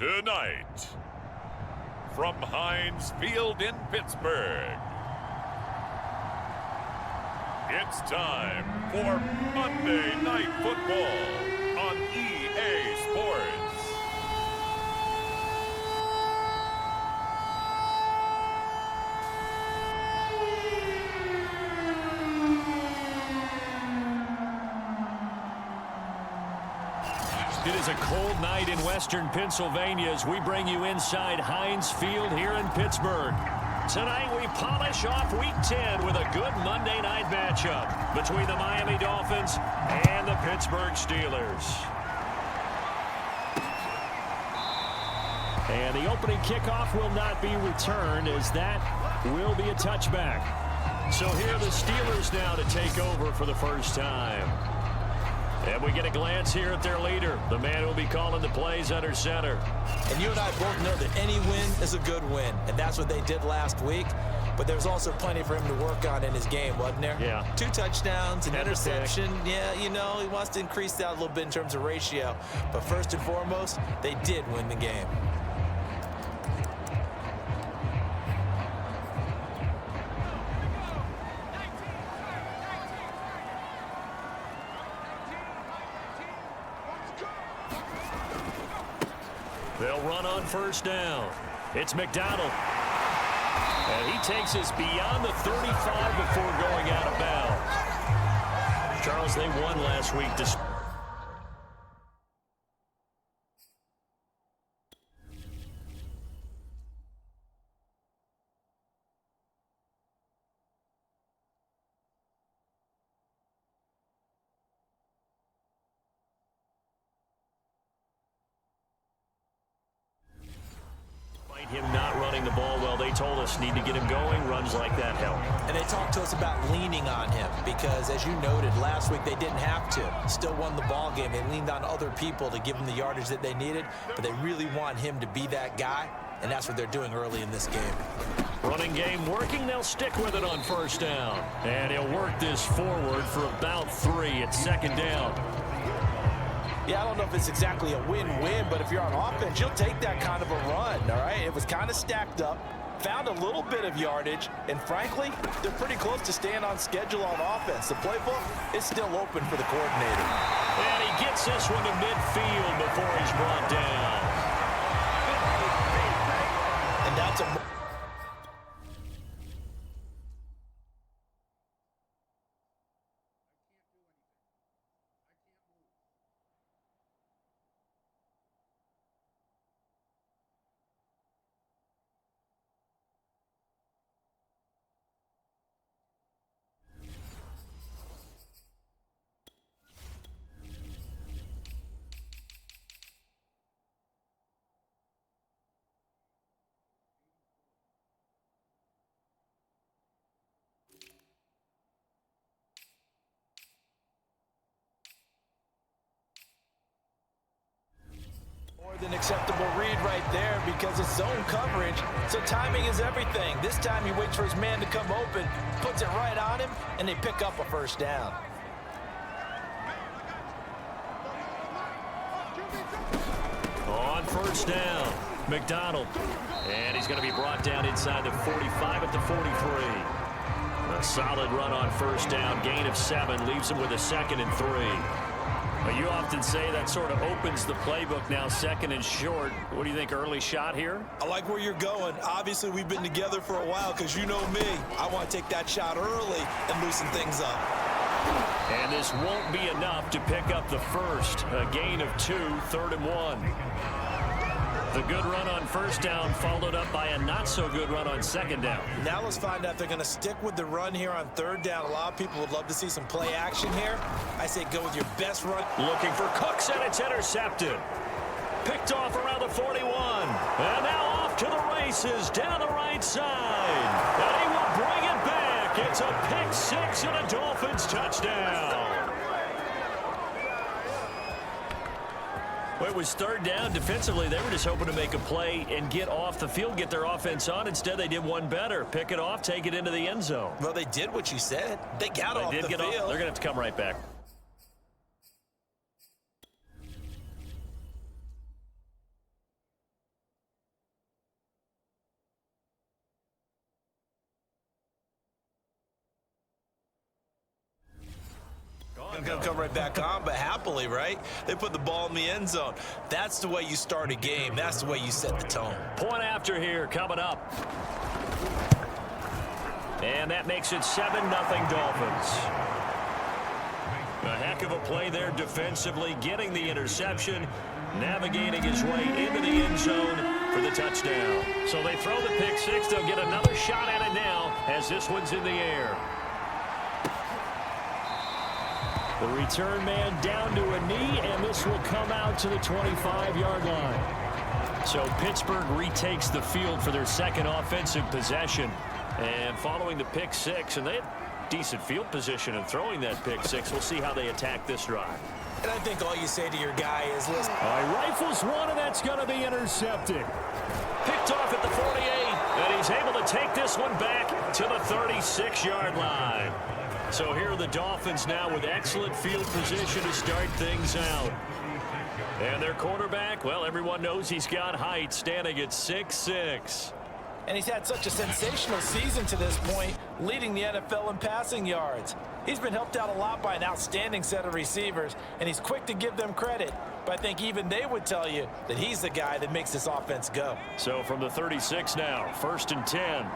Tonight, from Heinz Field in Pittsburgh, it's time for Monday Night Football on EA Sports. It is a cold night in western Pennsylvania as we bring you inside Heinz Field here in Pittsburgh. Tonight we polish off Week 10 with a good Monday night matchup between the Miami Dolphins and the Pittsburgh Steelers. And the opening kickoff will not be returned as that will be a touchback. So here are the Steelers now to take over for the first time. And we get a glance here at their leader, the man who will be calling the plays under center. And you and I both know that any win is a good win, and that's what they did last week. But there's also plenty for him to work on in his game, wasn't there? Yeah. 2 touchdowns, an interception. Yeah, you know, he wants to increase that a little bit in terms of ratio. But first and foremost, they did win the game. They'll run on first down. It's McDonald. And he takes us beyond the 35 before going out of bounds. Charles, they won last week. Him not running the ball well, they told us need to get him going. Runs like that help. And they talked to us about leaning on him because, as you noted, last week they didn't have to. Still won the ball game. They leaned on other people to give them the yardage that they needed, but they really want him to be that guy, and that's what they're doing early in this game. Running game working. They'll stick with it on first down. And he'll work this forward for about 3 at second down. Yeah, I don't know if it's exactly a win-win, but if you're on offense, you'll take that kind of a run, all right? It was kind of stacked up, found a little bit of yardage, and frankly, they're pretty close to staying on schedule on offense. The playbook is still open for the coordinator. And he gets this one to midfield before he's brought down. And that's a... An acceptable read right there because it's zone coverage, so timing is everything. This time he waits for his man to come open, puts it right on him, and they pick up a first down. On first down, McDonald. And he's going to be brought down inside the 45 at the 43. A solid run on first down, gain of 7, leaves him with a 2nd and 3. Well, you often say that sort of opens the playbook now, 2nd and short. What do you think, early shot here? I like where you're going. Obviously, we've been together for a while because you know me. I want to take that shot early and loosen things up. And this won't be enough to pick up the first. A gain of 2, 3rd and 1. The good run on first down followed up by a not-so-good run on second down. Now let's find out if they're going to stick with the run here on 3rd down. A lot of people would love to see some play action here. I say go with your best run. Looking for Cooks, and it's intercepted. Picked off around the 41. And now off to the races down the right side. And he will bring it back. It's a pick 6 and a Dolphins touchdown. Well, it was 3rd down. Defensively, they were just hoping to make a play and get off the field, get their offense on. Instead, they did one better. Pick it off, take it into the end zone. Well, they did what you said. They got off the field. They're going to have to come right back. going to come right back on, but happily, right? They put the ball in the end zone. That's the way you start a game. That's the way you set the tone. Point after here coming up. And that makes it 7-0 Dolphins. A heck of a play there defensively, getting the interception, navigating his way into the end zone for the touchdown. So they throw the pick six. They'll get another shot at it now as this one's in the air. The return man down to a knee, and this will come out to the 25-yard line. So Pittsburgh retakes the field for their second offensive possession. And following the pick six, and they had decent field position in throwing that pick six. We'll see how they attack this drive. And I think all you say to your guy is, listen. Rifles one, and that's going to be intercepted. Picked off at the 48, and he's able to take this one back to the 36-yard line. So here are the Dolphins now with excellent field position to start things out. And their quarterback, well, everyone knows he's got height, standing at 6'6". And he's had such a sensational season to this point, leading the NFL in passing yards. He's been helped out a lot by an outstanding set of receivers, and he's quick to give them credit. But I think even they would tell you that he's the guy that makes this offense go. So from the 36 now, 1st and 10.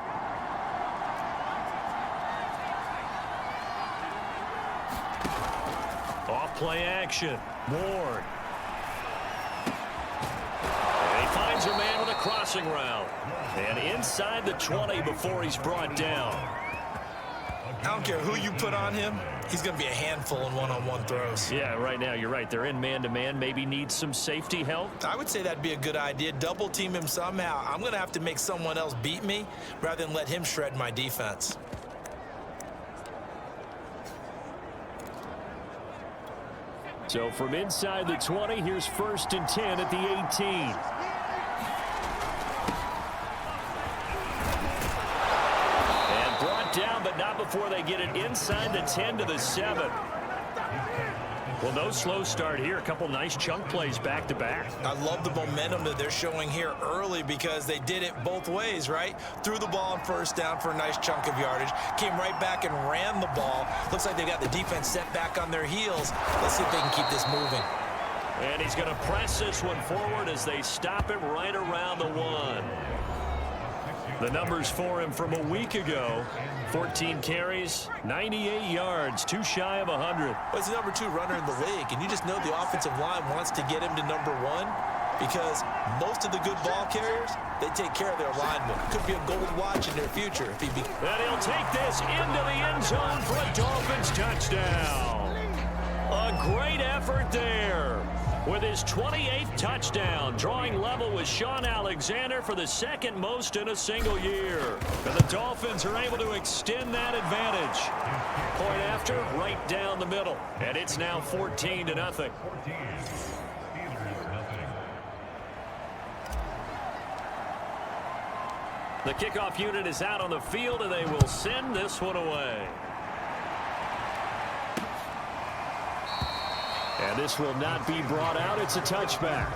Off play action. Ward. And he finds a man with a crossing route. And inside the 20 before he's brought down. I don't care who you put on him. He's going to be a handful in one-on-one throws. Yeah, right now you're right. They're in man-to-man. Maybe need some safety help. I would say that'd be a good idea. Double team him somehow. I'm going to have to make someone else beat me rather than let him shred my defense. So from inside the 20, here's 1st and 10 at the 18. Down, but not before they get it inside the 10 to the 7. Well, no slow start here. A couple nice chunk plays back-to-back. I love the momentum that they're showing here early because they did it both ways, right? Threw the ball on 1st down for a nice chunk of yardage. Came right back and ran the ball. Looks like they got the defense set back on their heels. Let's see if they can keep this moving. And he's going to press this one forward as they stop him right around the 1. The numbers for him from a week ago: 14 carries, 98 yards, too shy of 100. Well, he's the number 2 runner in the league, and you just know the offensive line wants to get him to number 1 because most of the good ball carriers, they take care of their linemen. Could be a gold watch in their future if he be. And he'll take this into the end zone for a Dolphins touchdown. A great effort there. With his 28th touchdown, drawing level with Sean Alexander for the 2nd most in a single year. And the Dolphins are able to extend that advantage. Point after, right down the middle. And it's now 14-0. The kickoff unit is out on the field, and they will send this one away. And this will not be brought out. It's a touchback.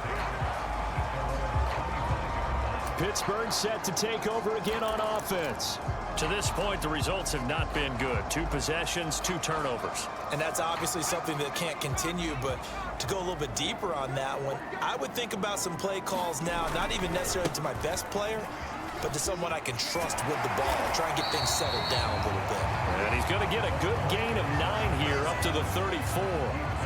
Pittsburgh set to take over again on offense. To this point, the results have not been good. 2 possessions, 2 turnovers. And that's obviously something that can't continue, but to go a little bit deeper on that one, I would think about some play calls now, not even necessarily to my best player, but to someone I can trust with the ball. Try and get things settled down a little bit. And he's going to get a good gain of 9 here up to the 34.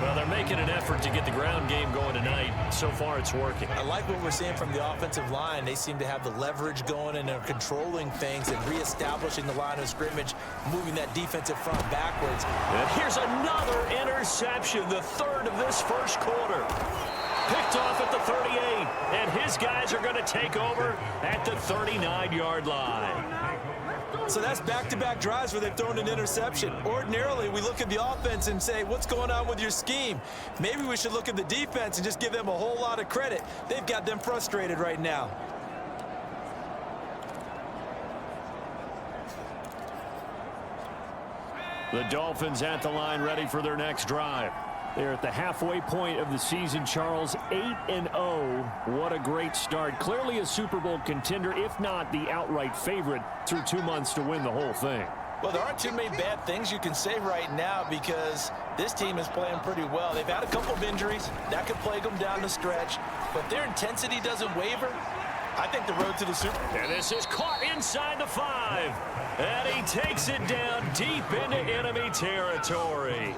Well, they're making an effort to get the ground game going tonight. So far, it's working. I like what we're seeing from the offensive line. They seem to have the leverage going, and they're controlling things and reestablishing the line of scrimmage, moving that defensive front backwards. And here's another interception, the 3rd of this 1st quarter. Picked off at the 38, and his guys are going to take over at the 39-yard line. So that's back-to-back drives where they've thrown an interception. Ordinarily, we look at the offense and say, what's going on with your scheme? Maybe we should look at the defense and just give them a whole lot of credit. They've got them frustrated right now. The Dolphins at the line, ready for their next drive. They're at the halfway point of the season, Charles, 8-0. What a great start. Clearly a Super Bowl contender, if not the outright favorite, through 2 months to win the whole thing. Well, there aren't too many bad things you can say right now because this team is playing pretty well. They've had a couple of injuries. That could plague them down the stretch. But their intensity doesn't waver. I think the road to the Super Bowl. And this is caught inside the 5. And he takes it down deep into enemy territory.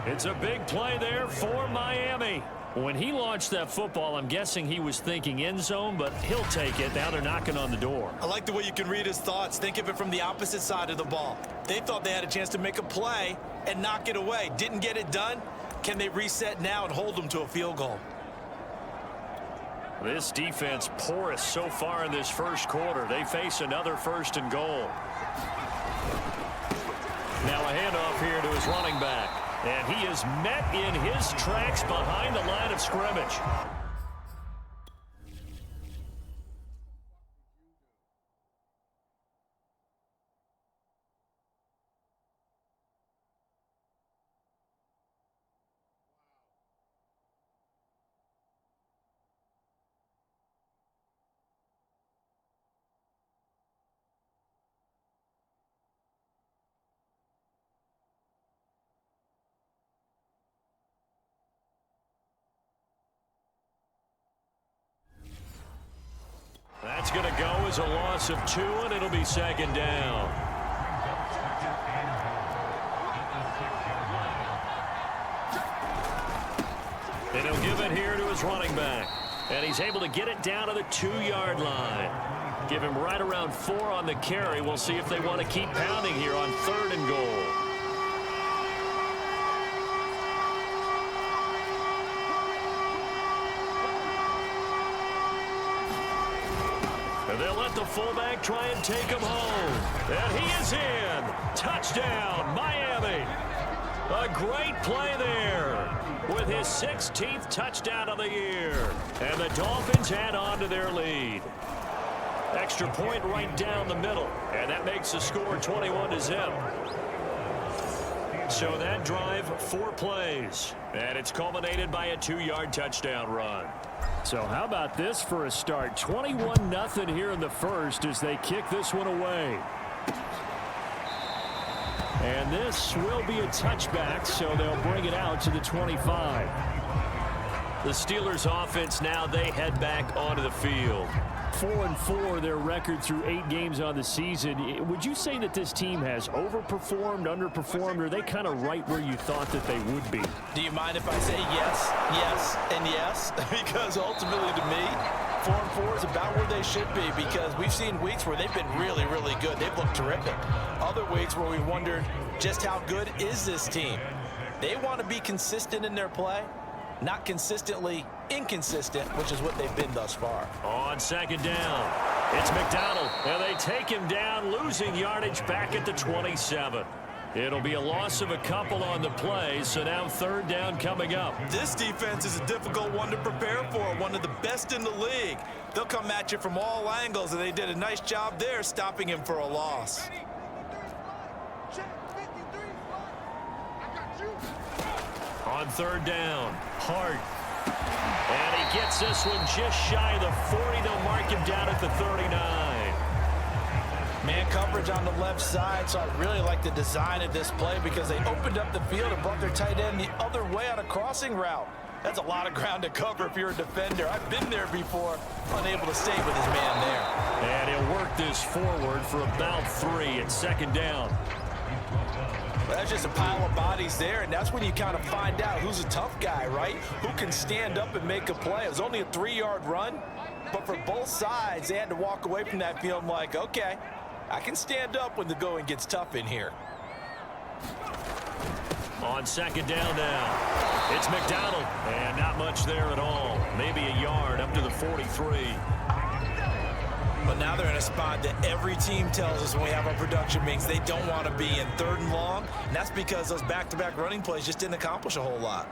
It's a big play there for Miami. When he launched that football, I'm guessing he was thinking end zone, but he'll take it. Now they're knocking on the door. I like the way you can read his thoughts. Think of it from the opposite side of the ball. They thought they had a chance to make a play and knock it away. Didn't get it done. Can they reset now and hold them to a field goal? This defense porous so far in this first quarter. They face another 1st and goal. Now a handoff here to his running back. And he is met in his tracks behind the line of scrimmage. That's going to go as a loss of 2, and it'll be 2nd down. And he'll give it here to his running back. And he's able to get it down to the 2-yard line. Give him right around 4 on the carry. We'll see if they want to keep pounding here on 3rd and goal. And they'll let the fullback try and take him home. And he is in. Touchdown, Miami. A great play there with his 16th touchdown of the year. And the Dolphins add on to their lead. Extra point right down the middle. And that makes the score 21-0. So that drive, 4 plays. And it's culminated by a 2-yard touchdown run. So how about this for a start? 21-0 here in the first as they kick this one away. And this will be a touchback, so they'll bring it out to the 25. The Steelers offense now, they head back onto the field. 4-4 their record through 8 games on the season. Would you say that this team has overperformed, underperformed, or are they kind of right where you thought that they would be? Do you mind if I say yes, yes, and yes? Because ultimately to me, 4-4 is about where they should be because we've seen weeks where they've been really, really good. They've looked terrific. Other weeks where we wondered just how good is this team. They want to be consistent in their play, not consistently inconsistent, which is what they've been thus far. On 2nd down, it's McDonald, and they take him down, losing yardage back at the 27. It'll be a loss of a couple on the play, so now 3rd down coming up. This defense is a difficult one to prepare for, one of the best in the league. They'll come at you from all angles, and they did a nice job there stopping him for a loss. On 3rd down, Hart. And he gets this one just shy of the 40. They'll mark him down at the 39. Man coverage on the left side, so I really like the design of this play because they opened up the field and brought their tight end the other way on a crossing route. That's a lot of ground to cover if you're a defender. I've been there before, unable to stay with his man there. And he'll work this forward for about 3 at 2nd down. That's just a pile of bodies there, and that's when you kind of find out who's a tough guy, right? Who can stand up and make a play. It was only a 3-yard run, but for both sides, they had to walk away from that feeling like, okay, I can stand up when the going gets tough in here. On 2nd down now, it's McDonald, and not much there at all. Maybe a yard up to the 43. But now they're in a spot that every team tells us when we have our production meetings they don't want to be in 3rd and long, and that's because those back-to-back running plays just didn't accomplish a whole lot.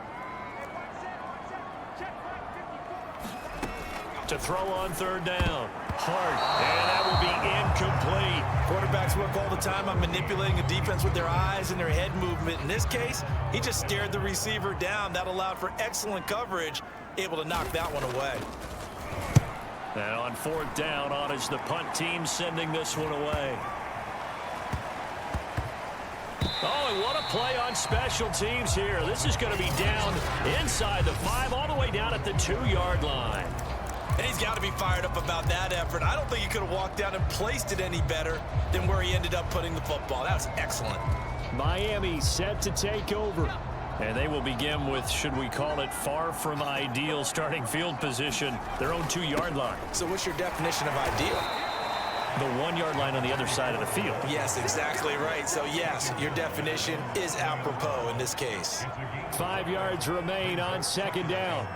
To throw on 3rd down, Hart, and that will be incomplete. Quarterbacks work all the time on manipulating a defense with their eyes and their head movement. In this case, he just stared the receiver down. That allowed for excellent coverage, able to knock that one away. And on 4th down, on is the punt team sending this one away. boy, what a play on special teams here. This is going to be down inside the 5, all the way down at the 2-yard line. And he's got to be fired up about that effort. I don't think he could have walked down and placed it any better than where he ended up putting the football. That was excellent. Miami set to take over. And they will begin with, should we call it, far from ideal starting field position, their own 2-yard line. So what's your definition of ideal? The 1-yard line on the other side of the field. Yes, exactly right. So, yes, your definition is apropos in this case. 5 yards remain on second down.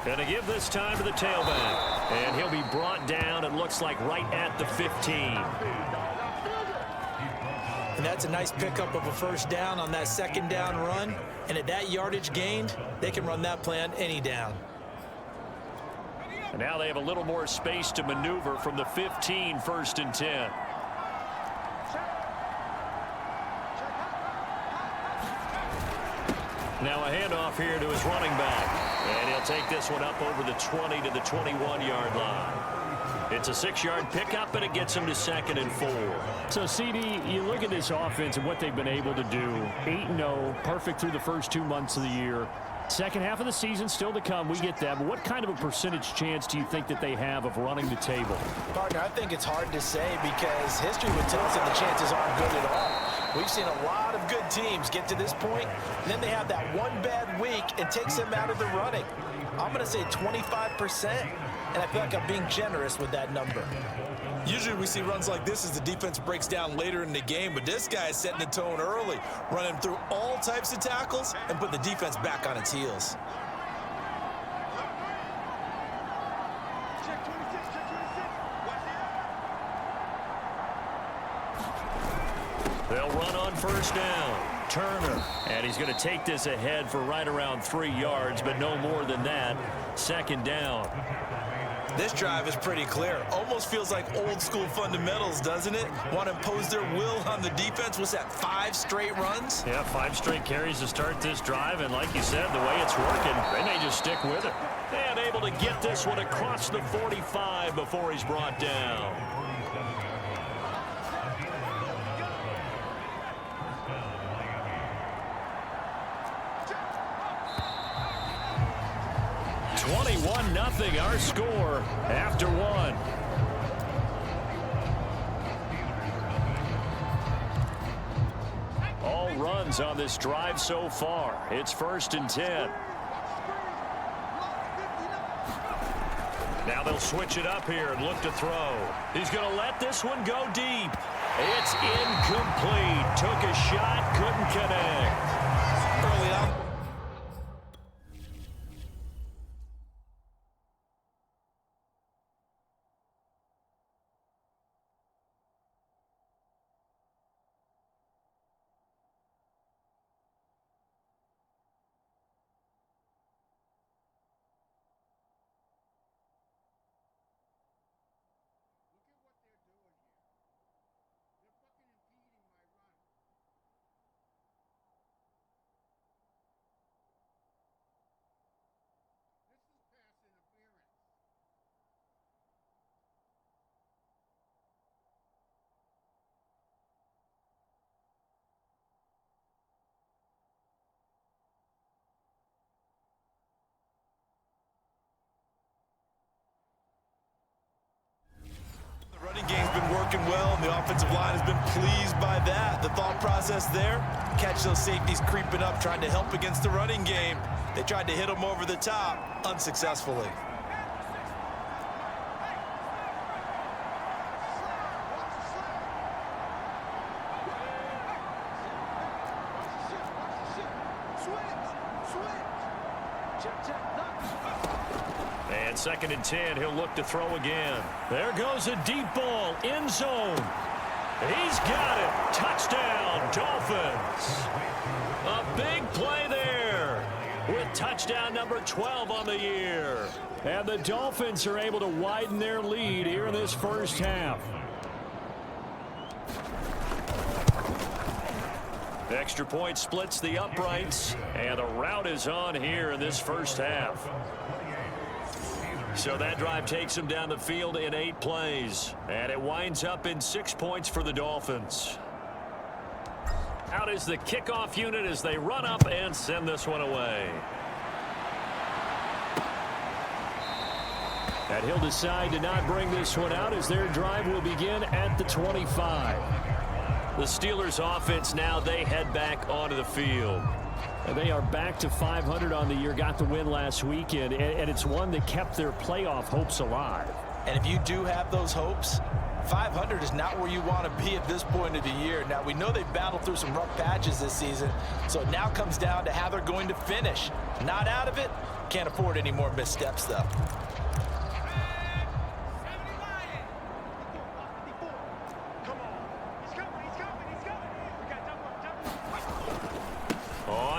Going to give this time to the tailback. And he'll be brought down, it looks like, right at the 15. And that's a nice pickup of a first down on that second down run. And at that yardage gained, they can run that play on any down. And now they have a little more space to maneuver from the 15, 1st and 10. Now a handoff here to his running back. And he'll take this one up over the 20 to the 21-yard line. It's a 6-yard pickup, and it gets him to 2nd and 4. So, CD, you look at this offense and what they've been able to do. 8-0, perfect through the first 2 months of the year. Second half of the season still to come. We get that. But what kind of a percentage chance do you think that they have of running the table? Partner, I think it's hard to say because history would tell us that the chances aren't good at all. We've seen a lot of good teams get to this point, and then they have that one bad week and takes them out of the running. I'm going to say 25%, and I feel like I'm being generous with that number. Usually we see runs like this as the defense breaks down later in the game, but this guy is setting the tone early, running through all types of tackles and putting the defense back on its heels. They'll run on first down. Turner, and he's going to take this ahead for right around 3 yards, but no more than that. Second down. This drive is pretty clear. Almost feels like old school fundamentals, doesn't it? Want to impose their will on the defense. What's that, 5 straight runs? Yeah, 5 straight carries to start this drive, and like you said, the way it's working, they may just stick with it. And able to get this one across the 45 before he's brought down. Nothing, our score after 1. All runs on this drive so far. It's 1st and 10. Now they'll switch it up here and look to throw. He's going to let this one go deep. It's incomplete. Took a shot, couldn't connect. Early on. Running game's been working well, and the offensive line has been pleased by that. The thought process there, catch those safeties creeping up, trying to help against the running game. They tried to hit them over the top, unsuccessfully. And 2nd and 10, he'll look to throw again. There goes a deep ball, end zone. He's got it. Touchdown, Dolphins. A big play there with touchdown number 12 on the year. And the Dolphins are able to widen their lead here in this first half. Extra point splits the uprights, and the route is on here in this first half. So that drive takes them down the field in 8 plays. And it winds up in 6 points for the Dolphins. Out is the kickoff unit as they run up and send this one away. And he'll decide to not bring this one out as their drive will begin at the 25. The Steelers offense now, they head back onto the field. And they are back to 500 on the year, got the win last weekend, and it's one that kept their playoff hopes alive. And if you do have those hopes, 500 is not where you want to be at this point of the year. Now, we know they've battled through some rough patches this season, so it now comes down to how they're going to finish. Not out of it, can't afford any more missteps, though.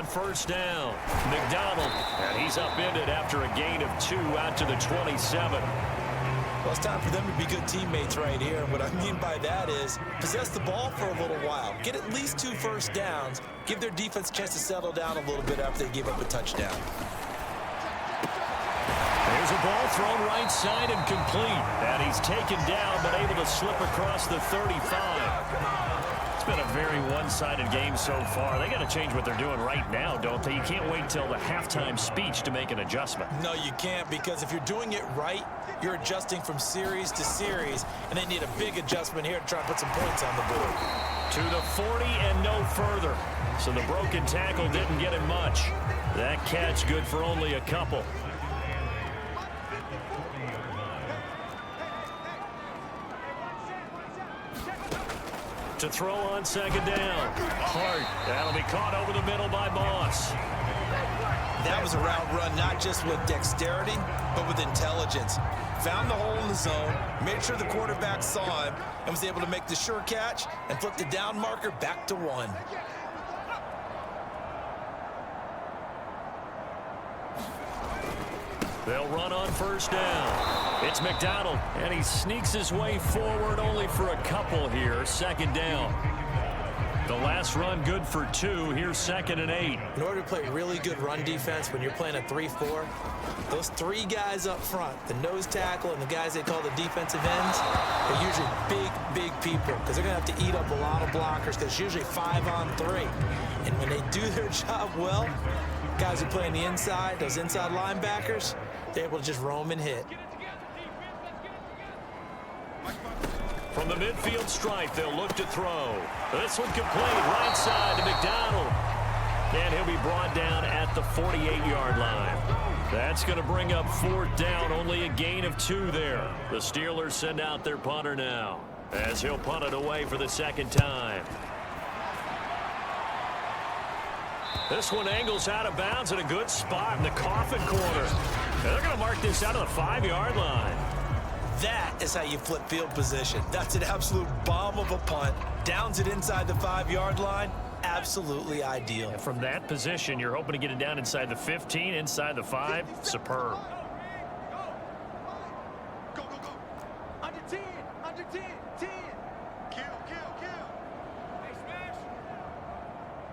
First down, McDonald, and he's upended after a gain of 2 out to the 27. Well, it's time for them to be good teammates right here. And what I mean by that is possess the ball for a little while. Get at least 2 first downs. Give their defense a chance to settle down a little bit after they give up a touchdown. There's a ball thrown right side and complete. And he's taken down but able to slip across the 35. Been a very one-sided game so far. They got to change what they're doing right now, don't they? You can't wait till the halftime speech to make an adjustment. No, you can't, because if you're doing it right, you're adjusting from series to series, and they need a big adjustment here to try and put some points on the board. To the 40 and no further. So the broken tackle didn't get him much. That catch good for only a couple. To throw on second down. Hart. That'll be caught over the middle by Moss. That was a route run not just with dexterity, but with intelligence. Found the hole in the zone, made sure the quarterback saw him, and was able to make the sure catch and flip the down marker back to 1. They'll run on first down. It's McDonald, and he sneaks his way forward only for a couple here. Second down. The last run good for 2. Here's 2nd and 8. In order to play really good run defense when you're playing a 3-4, those 3 guys up front, the nose tackle and the guys they call the defensive ends, are usually big people because they're going to have to eat up a lot of blockers because it's usually 5 on 3. And when they do their job well, guys who play on the inside, those inside linebackers, they're able to just roam and hit. From the midfield stripe, they'll look to throw. This one complete, right side to McDonald. And he'll be brought down at the 48-yard line. That's going to bring up 4th down, only a gain of 2 there. The Steelers send out their punter now, as he'll punt it away for the 2nd time. This one angles out of bounds in a good spot in the coffin corner. They're going to mark this out of the 5-yard line. That is how you flip field position. That's an absolute bomb of a punt. Downs it inside the 5-yard line. Absolutely ideal. And from that position, you're hoping to get it down inside the 15, inside the 5. Superb. Go. Under 10. Under 10. 10. Kill. Hey, smash.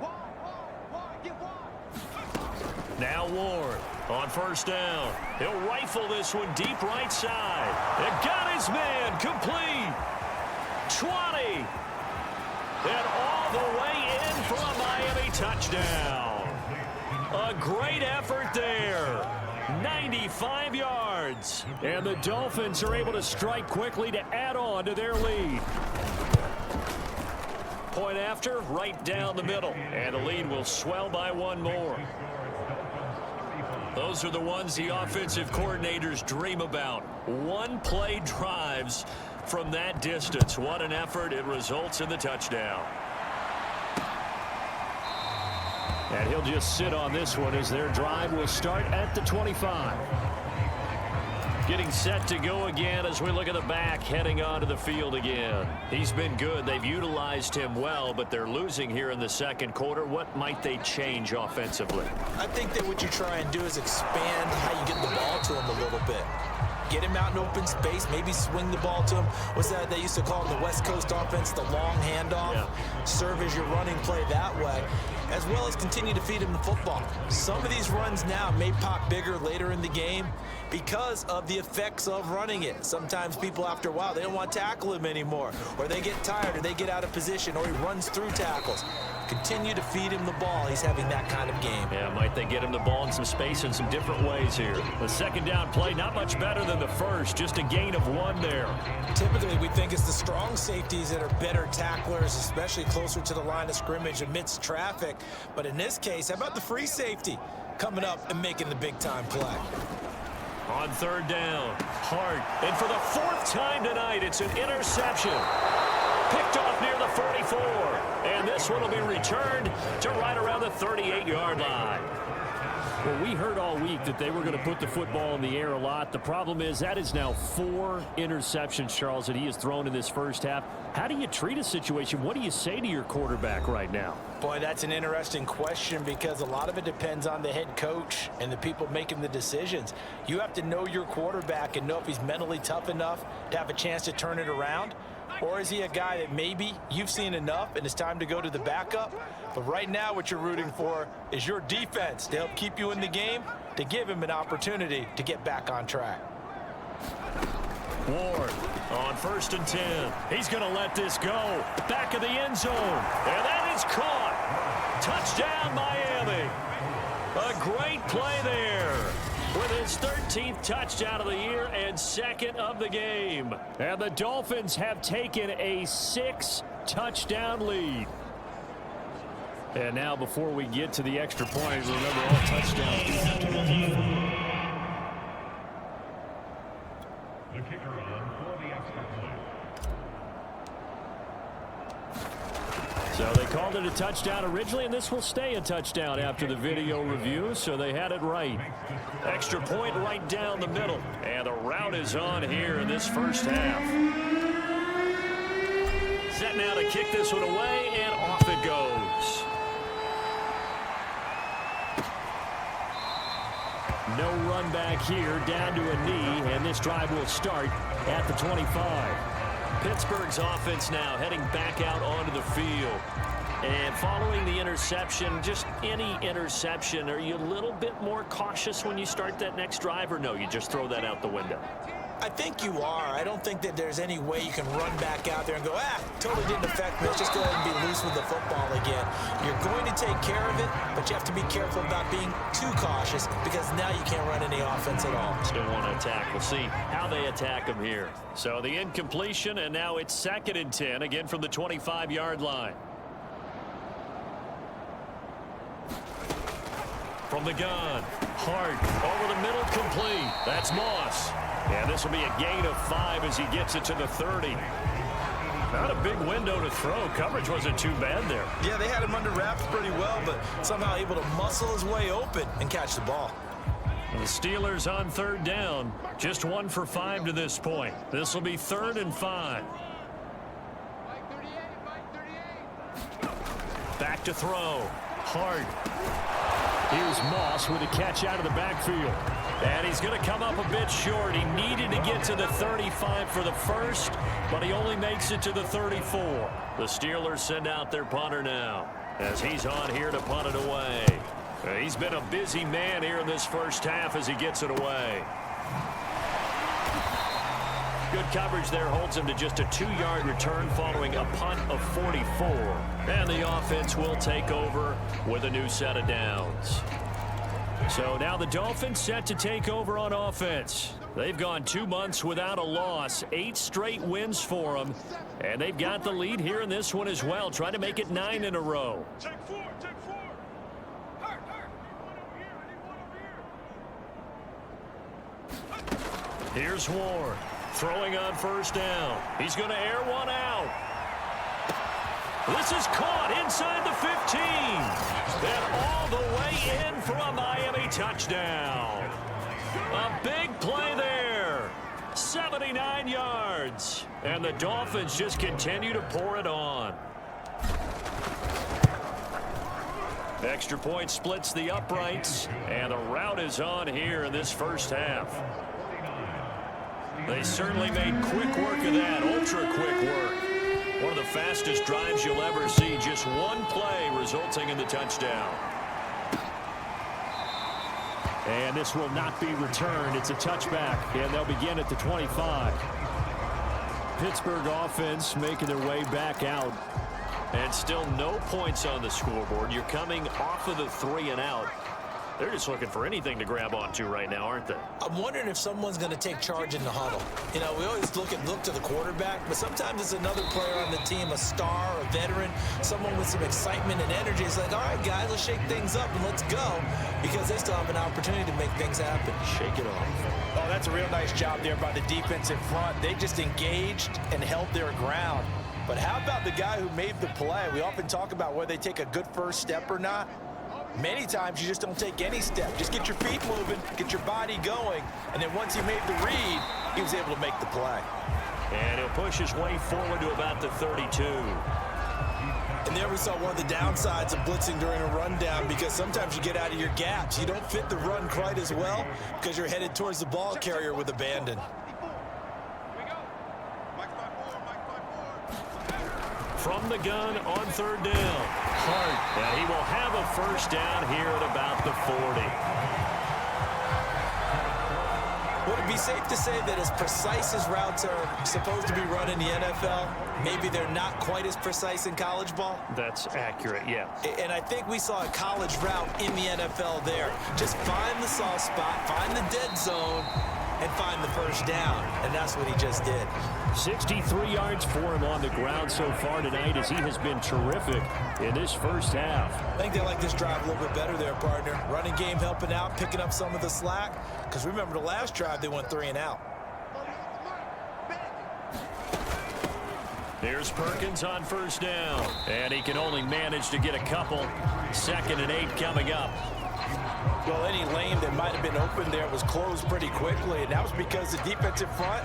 Wide. Get wide. Now Ward on first down. He'll rifle this one deep right side. It got his man complete. 20. And all the way in for a Miami touchdown. A great effort there. 95 yards. And the Dolphins are able to strike quickly to add on to their lead. Point after, right down the middle. And the lead will swell by 1 more. Those are the ones the offensive coordinators dream about. 1-play drives from that distance. What an effort. It results in the touchdown. And he'll just sit on this one as their drive will start at the 25. Getting set to go again as we look at the back heading onto the field again. He's been good. They've utilized him well, but they're losing here in the 2nd quarter. What might they change offensively? I think that what you try and do is expand how you get the ball to him a little bit. get him out in open space, maybe swing the ball to him. What's that they used to call in the West Coast offense, the long handoff? Yeah. Serve as your running play that way, as well as continue to feed him the football. Some of these runs now may pop bigger later in the game because of the effects of running it. Sometimes people, after a while, they don't want to tackle him anymore, or they get tired, or they get out of position, or he runs through tackles. Continue to feed him the ball. He's having that kind of game. Yeah, might they get him the ball in some space in some different ways here. The second down play, not much better than the first, just a gain of 1 there. Typically, we think it's the strong safeties that are better tacklers, especially closer to the line of scrimmage amidst traffic. But in this case, how about the free safety coming up and making the big-time play? On third down, Hart, and for the 4th time tonight, it's an interception. Picked off near the 44, and this one will be returned to right around the 38-yard line. Well, we heard all week that they were going to put the football in the air a lot. The problem is that is now 4 interceptions, Charles, that he has thrown in this first half. How do you treat a situation? What do you say to your quarterback right now? Boy, that's an interesting question because a lot of it depends on the head coach and the people making the decisions. You have to know your quarterback and know if he's mentally tough enough to have a chance to turn it around. Or is he a guy that maybe you've seen enough and it's time to go to the backup? But right now what you're rooting for is your defense to help keep you in the game, to give him an opportunity to get back on track. Ward on 1st and 10. He's going to let this go. Back of the end zone. And that is caught. Touchdown, Miami. A great play there. With his 13th touchdown of the year and 2nd of the game. And the Dolphins have taken a 6-touchdown lead. And now before we get to the extra point, remember all touchdowns do have to be. The kicker on for the extra point. So they called it a touchdown originally, and this will stay a touchdown after the video review, so they had it right. Extra point right down the middle, and the route is on here in this first half. Set now to kick this one away, and off it goes. No run back here, down to a knee, and this drive will start at the 25. Pittsburgh's offense now heading back out onto the field. And following the interception, just any interception, are you a little bit more cautious when you start that next drive, or no, you just throw that out the window? I think you are. I don't think that there's any way you can run back out there and go, totally didn't affect me. Let's just go ahead and be loose with the football again. You're going to take care of it, but you have to be careful about being too cautious because now you can't run any offense at all. Still want to attack. We'll see how they attack them here. So the incompletion, and now it's 2nd and 10, again from the 25-yard line. From the gun, Hart over the middle, complete. That's Moss. And this will be a gain of 5 as he gets it to the 30. Not a big window to throw. Coverage wasn't too bad there. Yeah, they had him under wraps pretty well, but somehow able to muscle his way open and catch the ball. The Steelers on 3rd down. Just 1 for 5 to this point. This will be 3rd and 5. Back to throw. Hart. Here's Moss with a catch out of the backfield. And he's going to come up a bit short. He needed to get to the 35 for the first, but he only makes it to the 34. The Steelers send out their punter now as he's on here to punt it away. He's been a busy man here in this first half as he gets it away. Good coverage there holds him to just a 2-yard return following a punt of 44. And the offense will take over with a new set of downs. So now the Dolphins set to take over on offense. They've gone 2 months without a loss, 8 straight wins for them. And they've got the lead here in this one as well, trying to make it 9 in a row. Take 4, take 4. Hurt. Here's Ward. Throwing on 1st down. He's going to air one out. This is caught inside the 15. And all the way in for a Miami touchdown. A big play there. 79 yards. And the Dolphins just continue to pour it on. Extra point splits the uprights. And the route is on here in this first half. They certainly made quick work of that, ultra quick work. One of the fastest drives you'll ever see, just one play resulting in the touchdown. And this will not be returned. It's a touchback, and they'll begin at the 25. Pittsburgh offense making their way back out. And still no points on the scoreboard. You're coming off of the 3 and out. They're just looking for anything to grab onto right now, aren't they? I'm wondering if someone's going to take charge in the huddle. You know, we always look to the quarterback, but sometimes it's another player on the team, a star, a veteran, someone with some excitement and energy. It's like, all right, guys, let's shake things up and let's go, because they still have an opportunity to make things happen. Shake it off. Oh, that's a real nice job there by the defense in front. They just engaged and held their ground. But how about the guy who made the play? We often talk about whether they take a good first step or not. Many times you just don't take any step. Just get your feet moving, get your body going, and then once he made the read, he was able to make the play. And he'll push his way forward to about the 32. And there we saw one of the downsides of blitzing during a rundown, because sometimes you get out of your gaps. You don't fit the run quite as well because you're headed towards the ball carrier with abandon. From the gun on 3rd down. Hart. And he will have a first down here at about the 40. Would it be safe to say that as precise as routes are supposed to be run in the NFL, maybe they're not quite as precise in college ball? That's accurate, yeah. And I think we saw a college route in the NFL there. Just find the soft spot, find the dead zone, and find the first down. And that's what he just did. 63 yards for him on the ground so far tonight, as he has been terrific in this first half. I think they like this drive a little bit better there, partner. Running game helping out, picking up some of the slack. Because remember, the last drive, they went 3 and out. Here's Perkins on first down. And he can only manage to get a couple. 2nd and 8 coming up. Well, any lane that might have been open there was closed pretty quickly, and that was because the defensive front,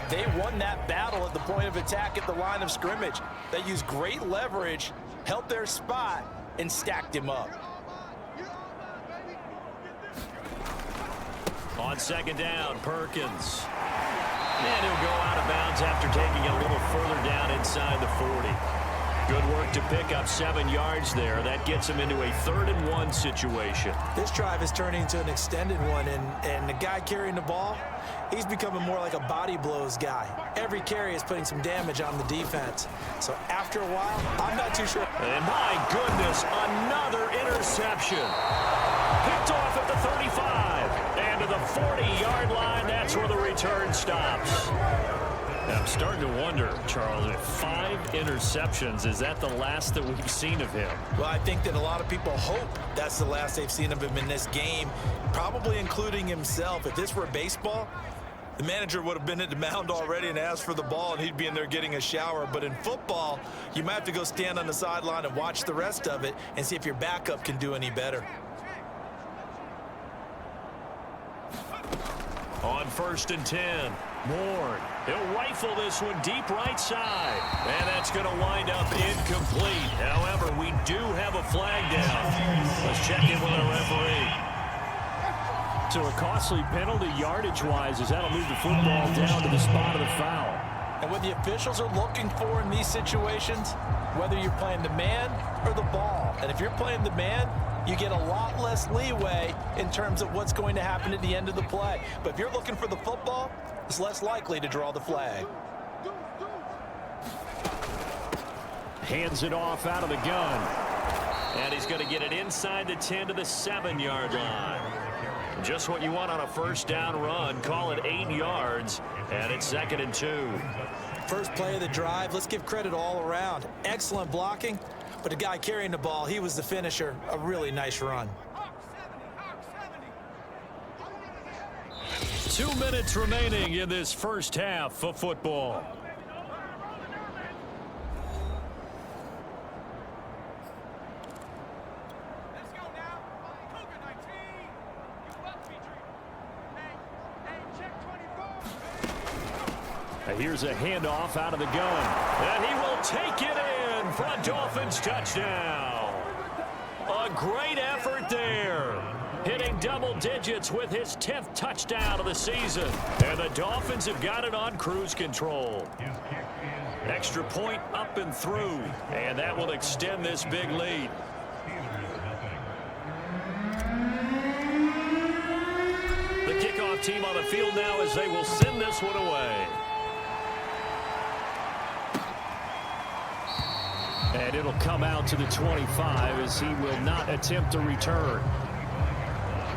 they won that battle at the point of attack at the line of scrimmage. They used great leverage, held their spot, and stacked him up. On 2nd down, Perkins. And he'll go out of bounds after taking it a little further down inside the 40. Good work to pick up 7 yards there. That gets him into a 3rd and 1 situation. This drive is turning into an extended one, and the guy carrying the ball, he's becoming more like a body blows guy. Every carry is putting some damage on the defense. So after a while, I'm not too sure. And my goodness, another interception. Picked off at the 35. And to the 40-yard line, that's where the return stops. I'm starting to wonder, Charles, if 5 interceptions, is that the last that we've seen of him? Well, I think that a lot of people hope that's the last they've seen of him in this game, probably including himself. If this were baseball, the manager would have been at the mound already and asked for the ball, and he'd be in there getting a shower. But in football, you might have to go stand on the sideline and watch the rest of it and see if your backup can do any better. On 1st and 10, Ward. He'll rifle this one deep right side. And that's going to wind up incomplete. However, we do have a flag down. Let's check in with our referee. So a costly penalty yardage-wise, as that'll move the football down to the spot of the foul. And what the officials are looking for in these situations, whether you're playing the man or the ball. And if you're playing the man, you get a lot less leeway in terms of what's going to happen at the end of the play. But if you're looking for the football, it's less likely to draw the flag. Hands it off out of the gun. And he's going to get it inside the 10 to the 7-yard line. Just what you want on a first down run. Call it 8 yards, and it's 2nd and 2. First play of the drive, let's give credit all around. Excellent blocking, but the guy carrying the ball, he was the finisher. A really nice run. 2 minutes remaining in this first half of football. Here's a handoff out of the gun. And he will take it in for a Dolphins touchdown. A great effort there. hitting double digits with his 10th touchdown of the season. And the Dolphins have got it on cruise control. Extra point up and through, and that will extend this big lead. The kickoff team on the field now as they will send this one away. And it'll come out to the 25 as he will not attempt a return.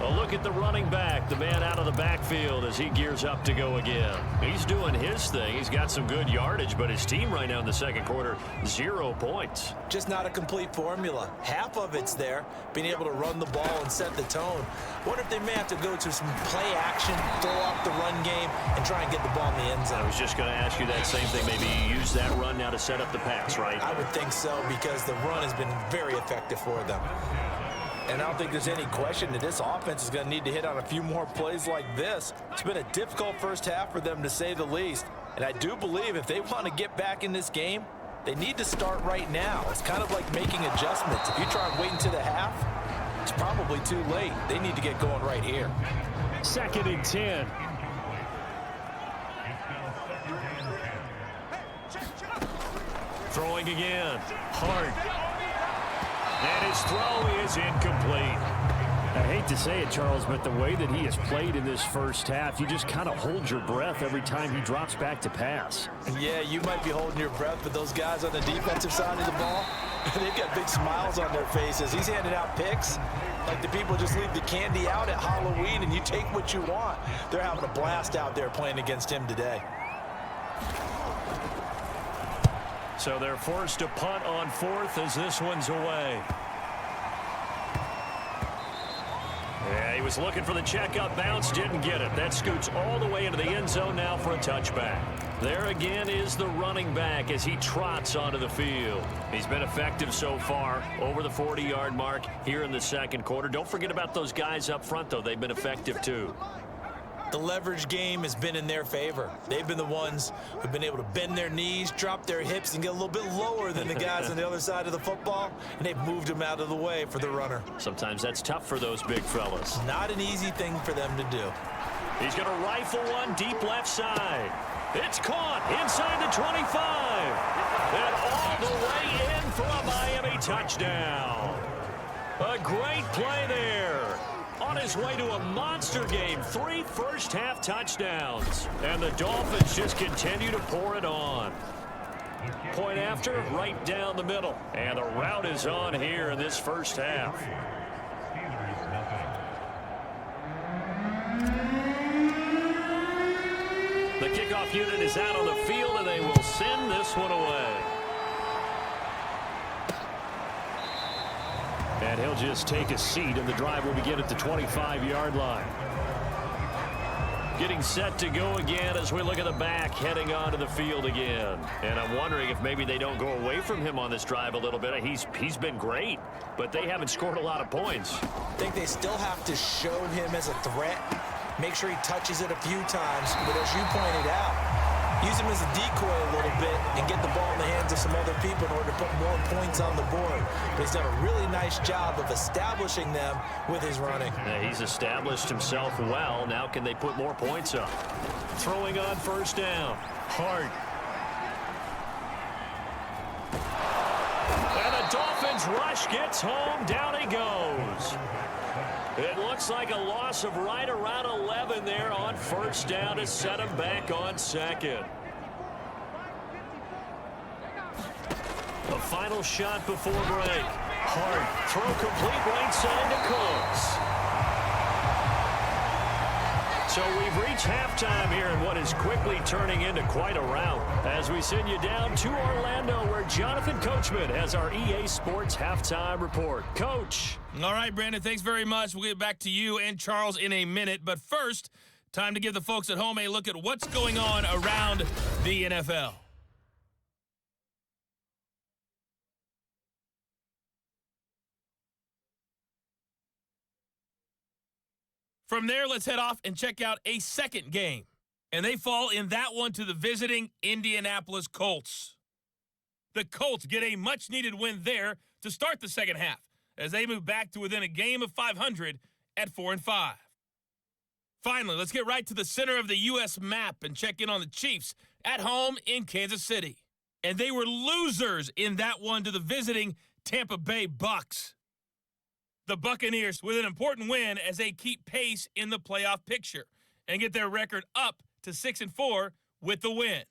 A look at the running back, the man out of the backfield as he gears up to go again. He's doing his thing. He's got some good yardage, but his team right now in the second quarter, 0 points. Just not a complete formula. Half of it's there, being able to run the ball and set the tone. Wonder if they may have to go to some play action, throw off the run game, and try and get the ball in the end zone. I was just going to ask you that same thing. Maybe you use that run now to set up the pass, right? I would think so, because the run has been very effective for them. And I don't think there's any question that this offense is going to need to hit on a few more plays like this. It's been a difficult first half for them, to say the least. And I do believe if they want to get back in this game, they need to start right now. It's kind of like making adjustments. If you try and wait until the half, it's probably too late. They need to get going right here. 2nd and 10. Throwing again. Hart. And his throw is incomplete. I hate to say it, Charles, but the way that he has played in this first half, you just kind of hold your breath every time he drops back to pass. Yeah, you might be holding your breath, but those guys on the defensive side of the ball, they've got big smiles on their faces. He's handing out picks like the people just leave the candy out at Halloween and you take what you want. They're having a blast out there playing against him today. So they're forced to punt on 4th as this one's away. Yeah, he was looking for the checkup bounce, didn't get it. That scoots all the way into the end zone now for a touchback. There again is the running back as he trots onto the field. He's been effective so far, over the 40-yard mark here in the second quarter. Don't forget about those guys up front, though. They've been effective, too. The leverage game has been in their favor. They've been the ones who've been able to bend their knees, drop their hips, and get a little bit lower than the guys on the other side of the football, and they've moved them out of the way for the runner. Sometimes that's tough for those big fellas. Not an easy thing for them to do. He's going to rifle one deep left side. It's caught inside the 25. And all the way in for a Miami touchdown. A great play there. On his way to a monster game, 3 first-half touchdowns. And the Dolphins just continue to pour it on. Point after, right down the middle. And the route is on here in this first half. The kickoff unit is out on the field, and they will send this one away. And he'll just take a seat, and the drive will begin at the 25-yard line. Getting set to go again as we look at the back heading onto the field again. And I'm wondering if maybe they don't go away from him on this drive a little bit. He's been great, but they haven't scored a lot of points. I think they still have to show him as a threat. Make sure he touches it a few times, but as you pointed out, use him as a decoy a little bit and get the ball in the hands of some other people in order to put more points on the board. But he's done a really nice job of establishing them with his running. Yeah, he's established himself well. Now can they put more points up? Throwing on first down. Hart. And the Dolphins rush gets home. Down he goes. It looks like a loss of right around 11 there on first down to set him back on second. The final shot before break. Hart, throw complete right side to Cooks. So we've reached halftime here in what is quickly turning into quite a rout as we send you down to Orlando where Jonathan Coachman has our EA Sports halftime report. Coach. All right, Brandon, thanks very much. We'll get back to you and Charles in a minute. But first, time to give the folks at home a look at what's going on around the NFL. From there, let's head off and check out a second game. And they fall in that one to the visiting Indianapolis Colts. The Colts get a much-needed win there to start the second half as they move back to within a game of 500 at 4-5. Finally, let's get right to the center of the U.S. map and check in on the Chiefs at home in Kansas City. And they were losers in that one to the visiting Tampa Bay Bucks. The Buccaneers with an important win as they keep pace in the playoff picture and get their record up to 6-4 with the win.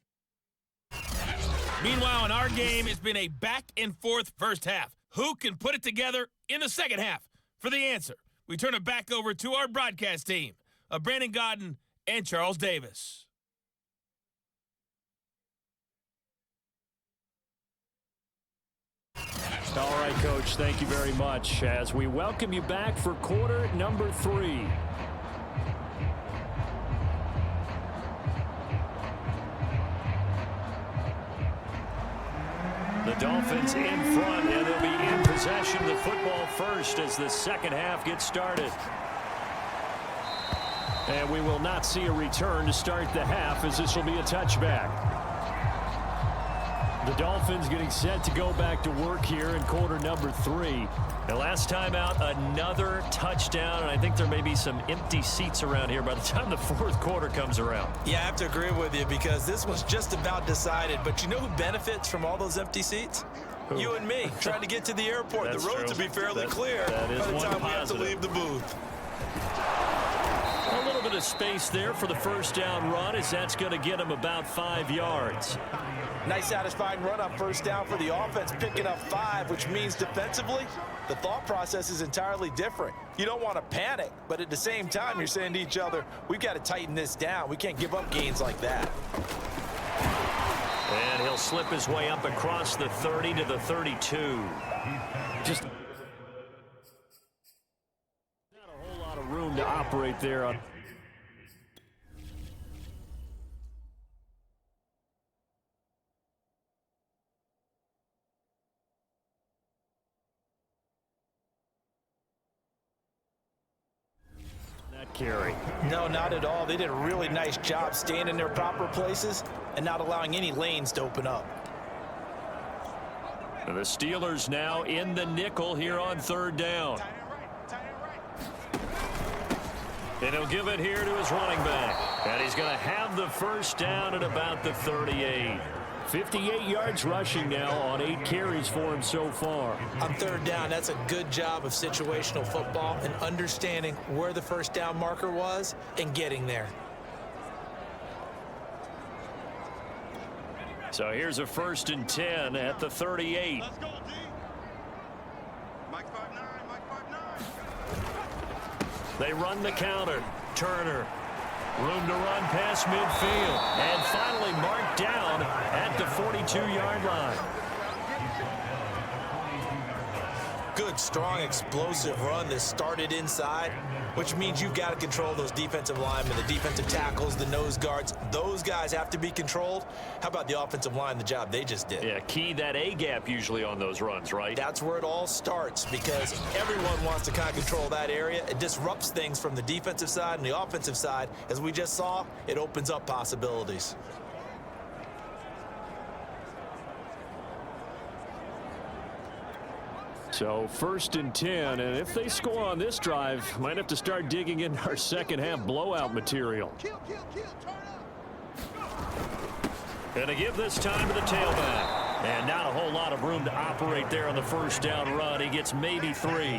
Meanwhile, in our game, it's been a back-and-forth first half. Who can put it together in the second half? For the answer, we turn it back over to our broadcast team of Brandon Godden and Charles Davis. All right, Coach, thank you very much as we welcome you back for quarter number 3. The Dolphins in front, and they'll be in possession of the football first as the second half gets started. And we will not see a return to start the half as this will be a touchback. The Dolphins getting set to go back to work here in quarter number 3. The last time out, another touchdown, and I think there may be some empty seats around here by the time the fourth quarter comes around. Yeah, I have to agree with you because this one's just about decided. But you know who benefits from all those empty seats? Who? You and me, trying to get to the airport. The roads will be fairly clear by the time we have to leave the booth. A little bit of space there for the first down run as that's going to get him about 5 yards. Nice satisfying run on first down for the offense, picking up 5, which means defensively, the thought process is entirely different. You don't want to panic, but at the same time, you're saying to each other, we've got to tighten this down. We can't give up gains like that. And he'll slip his way up across the 30 to the 32. Just not a whole lot of room to operate there on. Carry. No, not at all. They did a really nice job staying in their proper places and not allowing any lanes to open up. And the Steelers now in the nickel here on third down. And he'll give it here to his running back. And he's going to have the first down at about the 38. 58 yards rushing now on 8 carries for him so far. On third down, that's a good job of situational football and understanding where the first down marker was and getting there. So here's a 1st and 10 at the 38. Let's go, D. Mike 5'9", Mike 5'9". They run the counter. Turner. Room to run past midfield. And finally marked down at the 42-yard line. Good, strong, explosive run that started inside, which means you've got to control those defensive linemen, the defensive tackles, the nose guards. Those guys have to be controlled. How about the offensive line, the job they just did? Yeah, key that A-gap usually on those runs, right? That's where it all starts because everyone wants to kind of control that area. It disrupts things from the defensive side and the offensive side. As we just saw, it opens up possibilities. So 1st and 10, and if they score on this drive, might have to start digging into our second half blowout material. Turn up. Going to give this time to the tailback. And not a whole lot of room to operate there on the first down run. He gets maybe 3.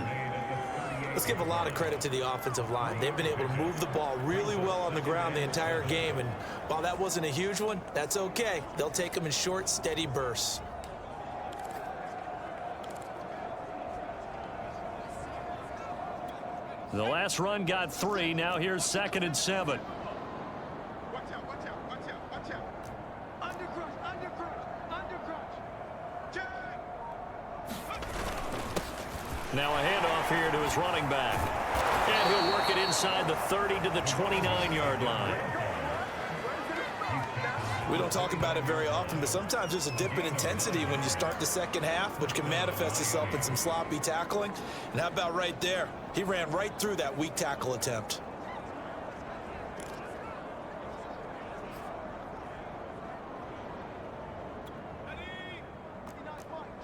Let's give a lot of credit to the offensive line. They've been able to move the ball really well on the ground the entire game, and while that wasn't a huge one, that's okay. They'll take them in short, steady bursts. The last run got 3. Now here's 2nd and 7. Watch out, watch out, watch out, watch out. Under crunch. Check. Now a handoff here to his running back. And he'll work it inside the 30 to the 29-yard line. We don't talk about it very often, but sometimes there's a dip in intensity when you start the second half, which can manifest itself in some sloppy tackling. And how about right there? He ran right through that weak tackle attempt.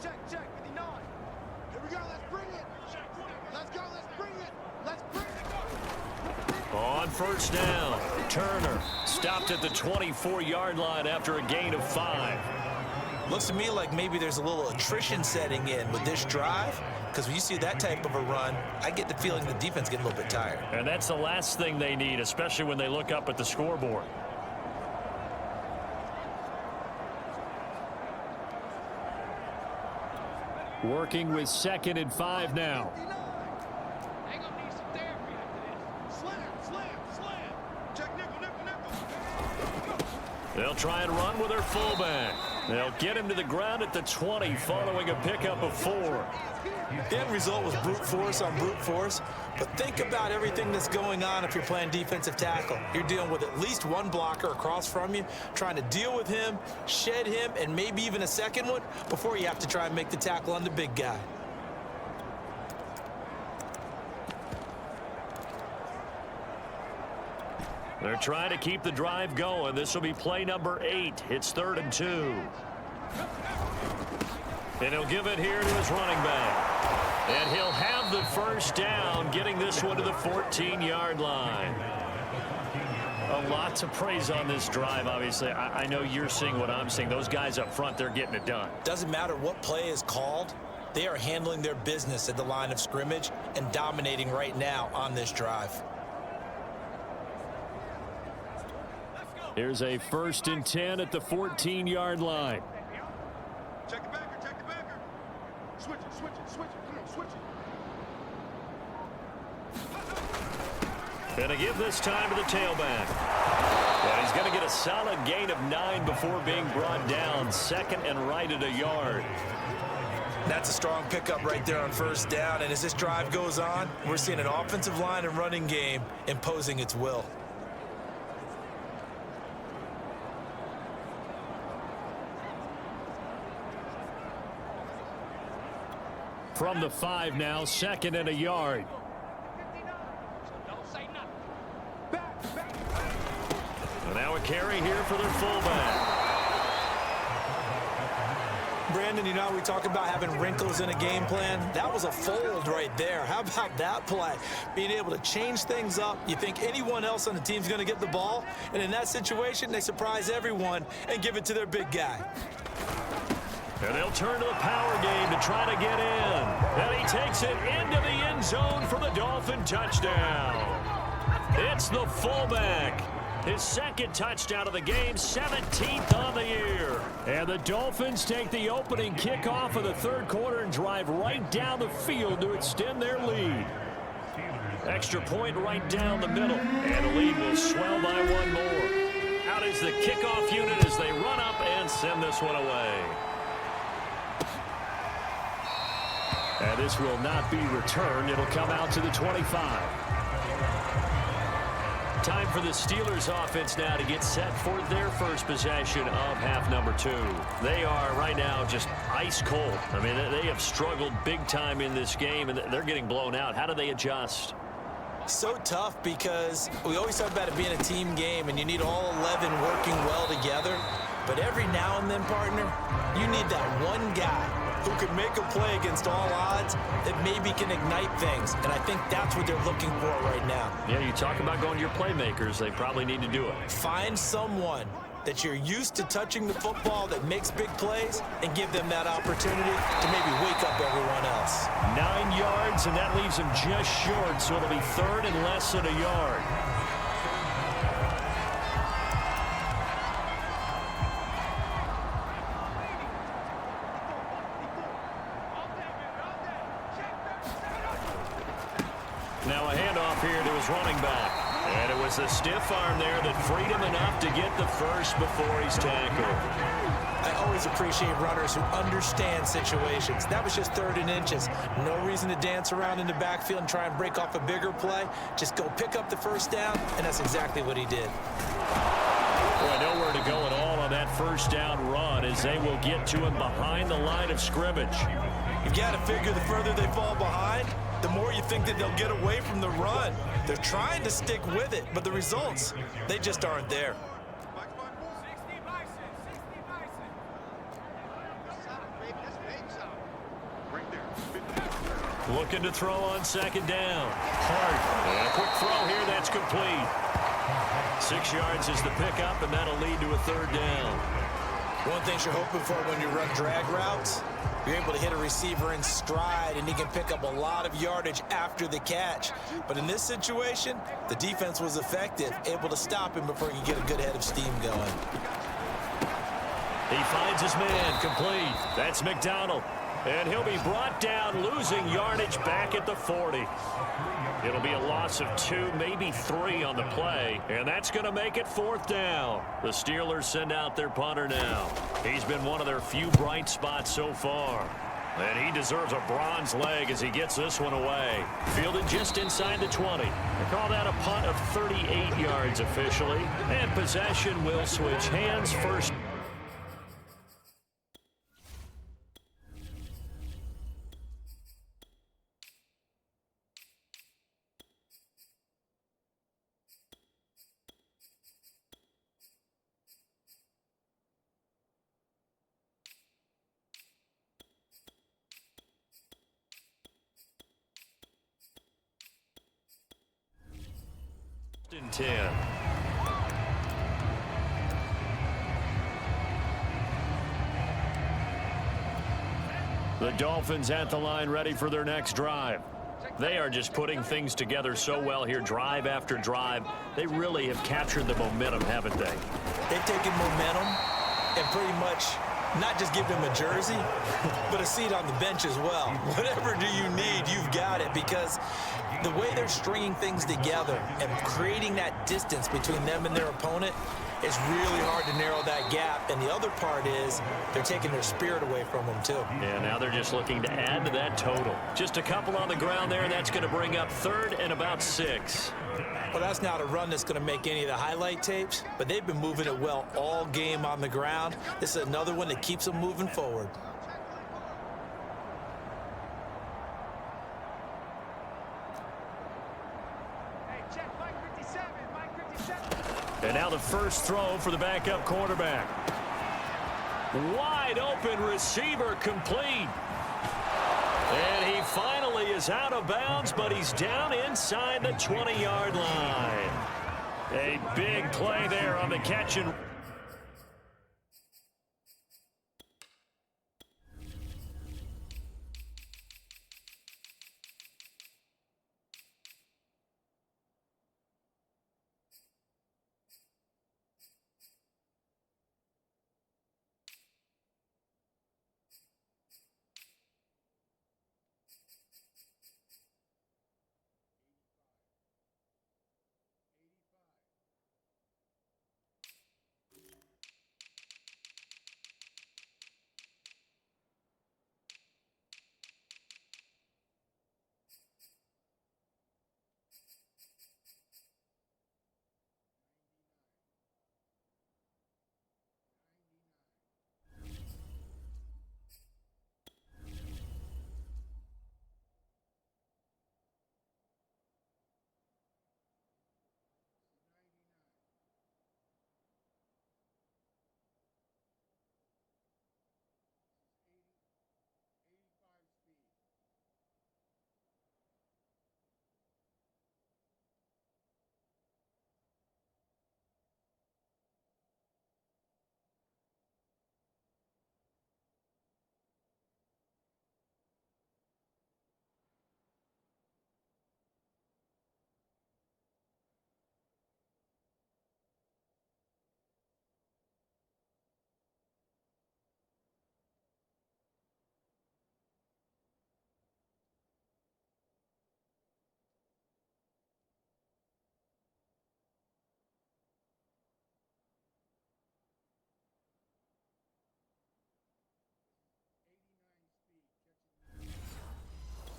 Check, 59. Here we go, let's bring it. Let's go, let's bring it. Let's bring it. On first down, Turner stopped at the 24-yard line after a gain of 5. Looks to me like maybe there's a little attrition setting in with this drive, because when you see that type of a run, I get the feeling the defense getting a little bit tired. And that's the last thing they need, especially when they look up at the scoreboard. Working with 2nd and 5 now. Hang on, need some therapy after this. Slam. Check nickel. They'll try and run with their fullback. They'll get him to the ground at the 20 following a pickup of 4. The end result was brute force on brute force, but think about everything that's going on if you're playing defensive tackle. You're dealing with at least one blocker across from you, trying to deal with him, shed him, and maybe even a second one before you have to try and make the tackle on the big guy. They're trying to keep the drive going. This will be play number 8. It's 3rd and 2. And he'll give it here to his running back. And he'll have the first down, getting this one to the 14-yard line. A lot to praise on this drive, obviously. I know you're seeing what I'm seeing. Those guys up front, they're getting it done. Doesn't matter what play is called. They are handling their business at the line of scrimmage and dominating right now on this drive. Here's a 1st and 10 at the 14-yard line. Check the backer. Switch it. Come on, switch it. And to give this time to the tailback. And he's going to get a solid gain of 9 before being brought down. 2nd and right at a yard. That's a strong pickup right there on first down. And as this drive goes on, we're seeing an offensive line and running game imposing its will. From the 5 now, 2nd and a yard. Don't say nothing. Back. And now a carry here for their fullback. Brandon, you know how we talk about having wrinkles in a game plan? That was a fold right there. How about that play? Being able to change things up. You think anyone else on the team's going to get the ball, and in that situation, they surprise everyone and give it to their big guy. And they'll turn to the power game to try to get in. And he takes it into the end zone for the Dolphin touchdown. It's the fullback. His 2nd touchdown of the game, 17th on the year. And the Dolphins take the opening kickoff of the 3rd quarter and drive right down the field to extend their lead. Extra point right down the middle. And the lead will swell by 1 more. Out is the kickoff unit as they run up and send this one away. And this will not be returned. It'll come out to the 25. Time for the Steelers offense now to get set for their first possession of half number 2. They are right now just ice cold. I mean, they have struggled big time in this game, and they're getting blown out. How do they adjust? So tough because we always talk about it being a team game, and you need all 11 working well together. But every now and then, partner, you need that one guy who could make a play against all odds that maybe can ignite things. And I think that's what they're looking for right now. Yeah, you talk about going to your playmakers. They probably need to do it. Find someone that you're used to touching the football that makes big plays and give them that opportunity to maybe wake up everyone else. 9 yards, and that leaves him just short, so it'll be 3rd and less than a yard. Now a handoff here to his running back. And it was the stiff arm there that freed him enough to get the first before he's tackled. I always appreciate runners who understand situations. That was just 3rd and inches. No reason to dance around in the backfield and try and break off a bigger play. Just go pick up the first down, and that's exactly what he did. Boy, nowhere to go at all on that first down run as they will get to him behind the line of scrimmage. You've got to figure the further they fall behind, the more you think that they'll get away from the run. They're trying to stick with it, but the results, they just aren't there. 60 bison. Solid, baby. That's big solid. Right there. Looking to throw on second down. Hart. And a quick throw here. That's complete. 6 yards is the pickup, and that'll lead to a third down. One thing you're hoping for when you run drag routes, you're able to hit a receiver in stride, and he can pick up a lot of yardage after the catch. But in this situation, the defense was effective, able to stop him before he could get a good head of steam going. He finds his man, complete. That's McDonald. And he'll be brought down, losing yardage back at the 40. It'll be a loss of 2, maybe 3 on the play, and that's going to make it 4th down. The Steelers send out their punter now. He's been one of their few bright spots so far. And he deserves a bronze leg as he gets this one away. Fielded just inside the 20. They call that a punt of 38 yards officially. And possession will switch hands first. And 10. The Dolphins at the line, ready for their next drive. They are just putting things together so well here, drive after drive. They really have captured the momentum, haven't they? They've taken momentum and pretty much not just give them a jersey, but a seat on the bench as well. Whatever do you need, you've got it, because the way they're stringing things together and creating that distance between them and their opponent is really hard to narrow that gap. And the other part is they're taking their spirit away from them, too. Yeah, now they're just looking to add to that total. Just a couple on the ground there, and that's going to bring up 3rd and about 6. Well, that's not a run that's going to make any of the highlight tapes, but they've been moving it well all game on the ground. This is another one that keeps them moving forward. Hey, check Mike 57, Mike 57. And now the first throw for the backup quarterback. Wide open receiver, complete. And he finally is out of bounds, but he's down inside the 20-yard line. A big play there on the catch and...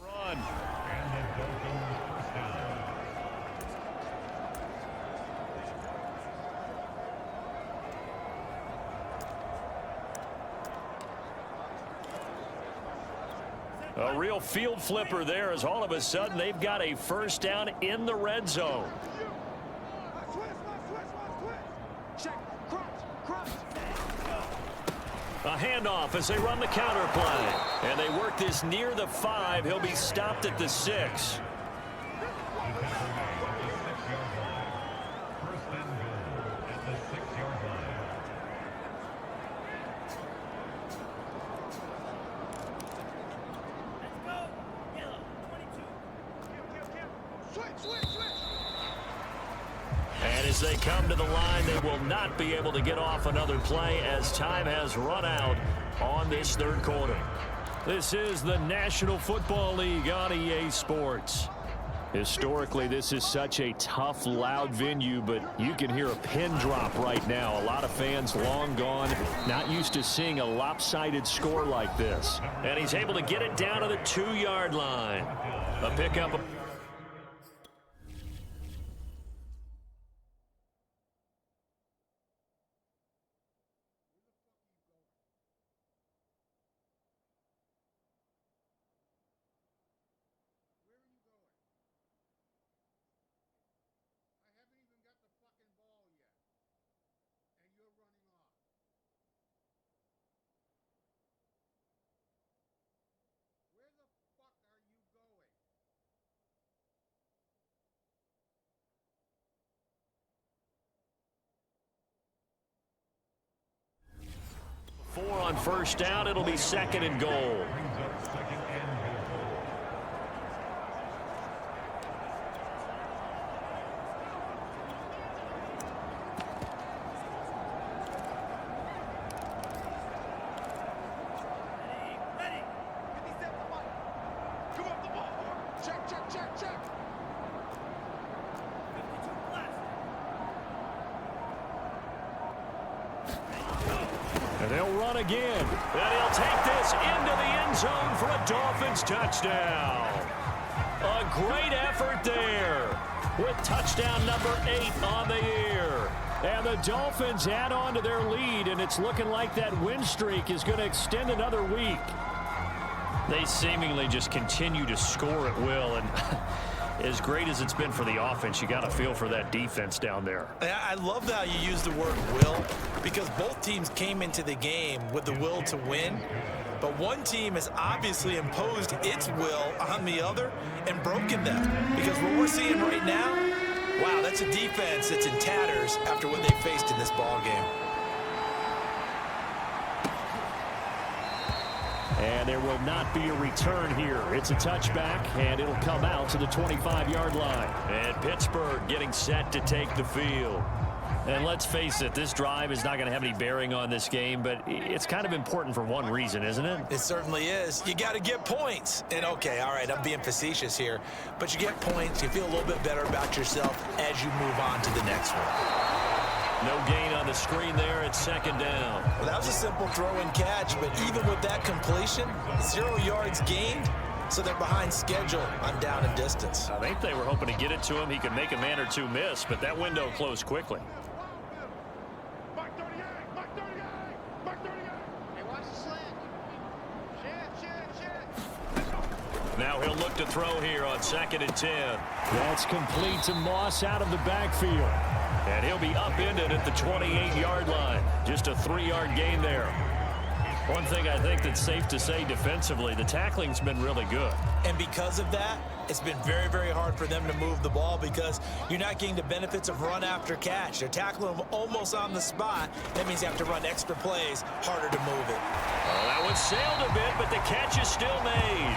run. A real field flipper there, as all of a sudden they've got a first down in the red zone. Check, crunch. A handoff as they run the counter play. And they work this near the 5. He'll be stopped at the 6. And as they come to the line, they will not be able to get off another play as time has run out on this third quarter. This is the National Football League on EA Sports. Historically, this is such a tough, loud venue, but you can hear a pin drop right now. A lot of fans long gone, not used to seeing a lopsided score like this. And he's able to get it down to the 2-yard line. A pickup. Four on first down. It'll be 2nd and goal. And they'll run again. And he'll take this into the end zone for a Dolphins touchdown. A great effort there with touchdown number 8 on the year. And the Dolphins add on to their lead, and it's looking like that win streak is going to extend another week. They seemingly just continue to score at will, and as great as it's been for the offense, you got to feel for that defense down there. I love how you use the word will, because both teams came into the game with the will to win, but one team has obviously imposed its will on the other and broken them. Because what we're seeing right now, wow, that's a defense that's in tatters after what they faced in this ball game. And there will not be a return here. It's a touchback, and it'll come out to the 25-yard line. And Pittsburgh getting set to take the field. And let's face it, this drive is not going to have any bearing on this game, but it's kind of important for one reason, isn't it? It certainly is. You got to get points. And, okay, all right, I'm being facetious here, but you get points, you feel a little bit better about yourself as you move on to the next one. No gain on the screen there. It's 2nd down. Well, that was a simple throw and catch, but even with that completion, 0 yards gained, so they're behind schedule on down and distance. I think they were hoping to get it to him. He could make a man or two miss, but that window closed quickly. Mark 38! Mark 38! Mark 38! Hey, watch the slant. Shit. Now he'll look to throw here on 2nd and 10. That's complete to Moss out of the backfield. And he'll be upended at the 28-yard line. Just a 3-yard gain there. One thing I think that's safe to say defensively, the tackling's been really good. And because of that, it's been very, very hard for them to move the ball because you're not getting the benefits of run after catch. They're tackling them almost on the spot. That means you have to run extra plays, harder to move it. Well, that one sailed a bit, but the catch is still made.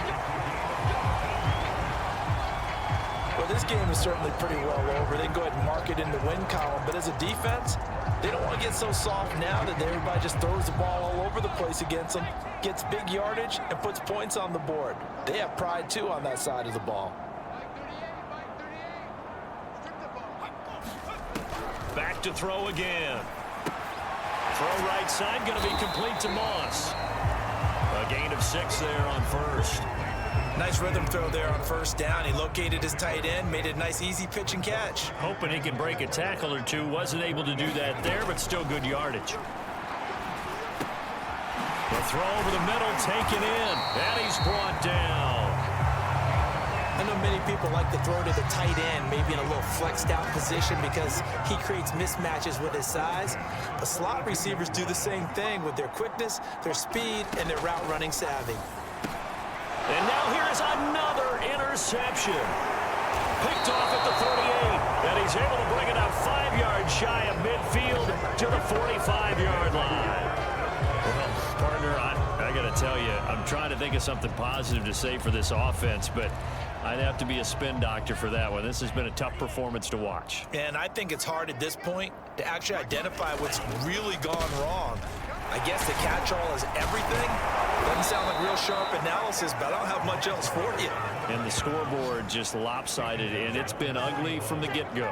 Well, this game is certainly pretty well over. They can go ahead and mark it in the win column. But as a defense, they don't want to get so soft now that everybody just throws the ball all over the place against them, gets big yardage, and puts points on the board. They have pride, too, on that side of the ball. Back to throw again. Throw right side, going to be complete to Moss. A gain of 6 there on first. Nice rhythm throw there on first down. He located his tight end, made it a nice easy pitch and catch. Hoping he can break a tackle or two. Wasn't able to do that there, but still good yardage. The throw over the middle, taken in. And he's brought down. I know many people like to throw to the tight end, maybe in a little flexed out position because he creates mismatches with his size. But slot receivers do the same thing with their quickness, their speed, and their route running savvy. And now here's another interception. Picked off at the 38, and he's able to bring it up 5 yards shy of midfield to the 45-yard line. Well, partner, I got to tell you, I'm trying to think of something positive to say for this offense, but I'd have to be a spin doctor for that one. This has been a tough performance to watch. And I think it's hard at this point to actually identify what's really gone wrong. I guess the catch-all is everything. Doesn't sound like real sharp analysis, but I don't have much else for you. And the scoreboard just lopsided, and it's been ugly from the get-go.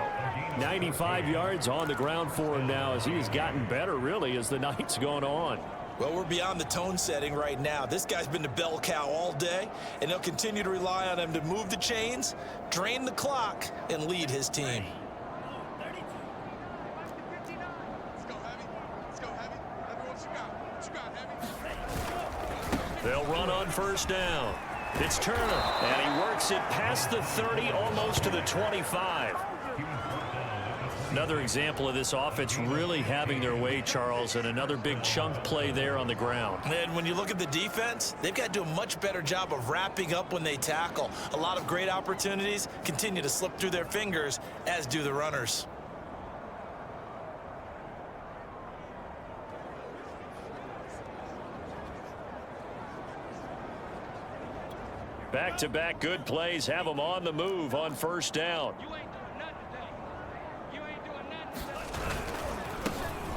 95 yards on the ground for him now as he has gotten better, really, as the night's gone on. Well, we're beyond the tone setting right now. This guy's been the bell cow all day, and they'll continue to rely on him to move the chains, drain the clock, and lead his team. They'll run on first down. It's Turner, and he works it past the 30, almost to the 25. Another example of this offense really having their way, Charles, and another big chunk play there on the ground. And when you look at the defense, they've got to do a much better job of wrapping up when they tackle. A lot of great opportunities continue to slip through their fingers, as do the runners. Back-to-back good plays have them on the move on first down.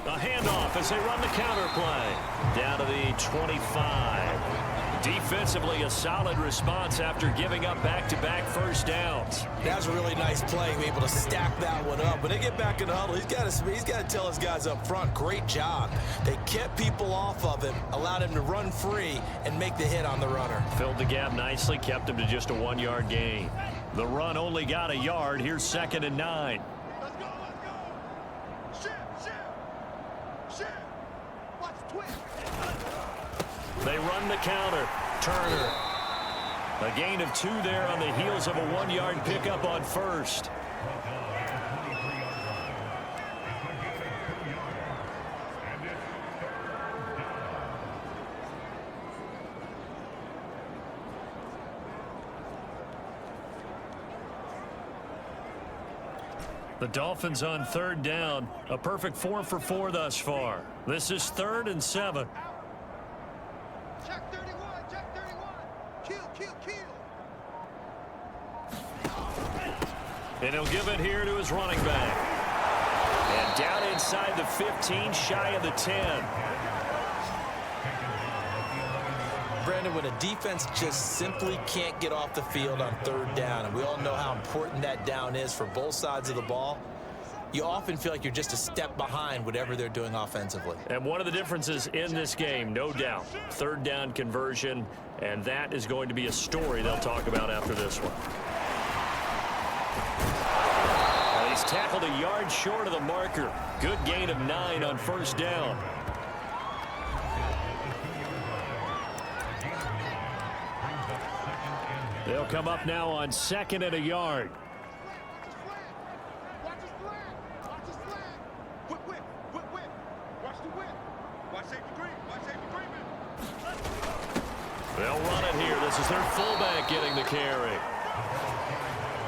A handoff as they run the counter play. Down to the 25. Defensively, a solid response after giving up back-to-back first downs. That's a really nice play, able to stack that one up. When they get back in the huddle, he's got to tell his guys up front, great job. They kept people off of him, allowed him to run free and make the hit on the runner. Filled the gap nicely, kept him to just a 1-yard gain. The run only got a yard. Here's 2nd and 9. Let's go, let's go. Shit. Watch twist. They run the counter. Turner. A gain of 2 there on the heels of a 1-yard pickup on first. The Dolphins on 3rd down. A perfect 4 for 4 thus far. This is 3rd and 7. Check 31, check 31. Kill. And he'll give it here to his running back. And down inside the 15, shy of the 10. Brandon, when a defense just simply can't get off the field on 3rd down, and we all know how important that down is for both sides of the ball, you often feel like you're just a step behind whatever they're doing offensively. And one of the differences in this game, no doubt, 3rd down conversion, and that is going to be a story they'll talk about after this one. Well, he's tackled a yard short of the marker. Good gain of 9 on first down. They'll come up now on 2nd and a yard. Watch his flag. Whip. Watch the whip. Watch safety green, They'll run it here. This is their fullback getting the carry.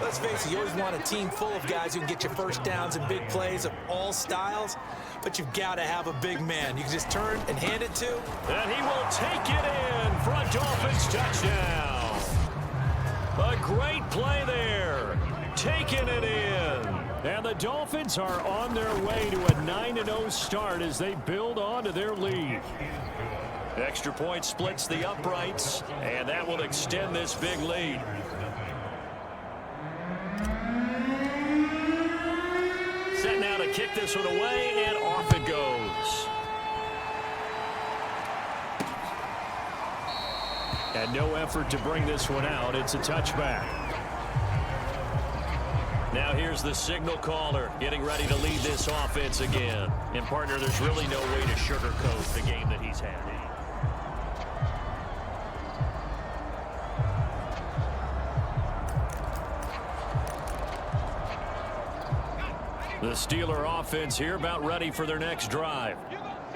Let's face it, you always want a team full of guys who can get you first downs and big plays of all styles, but you've got to have a big man you can just turn and hand it to. And he will take it in for a Dolphins touchdown. A great play there. Taking it in. And the Dolphins are on their way to a 9-0 start as they build on to their lead. Extra point splits the uprights, and that will extend this big lead. Set now to kick this one away, and off it goes. And no effort to bring this one out. It's a touchback. Now here's the signal caller getting ready to lead this offense again. And, partner, there's really no way to sugarcoat the game that he's had. The Steeler offense here about ready for their next drive.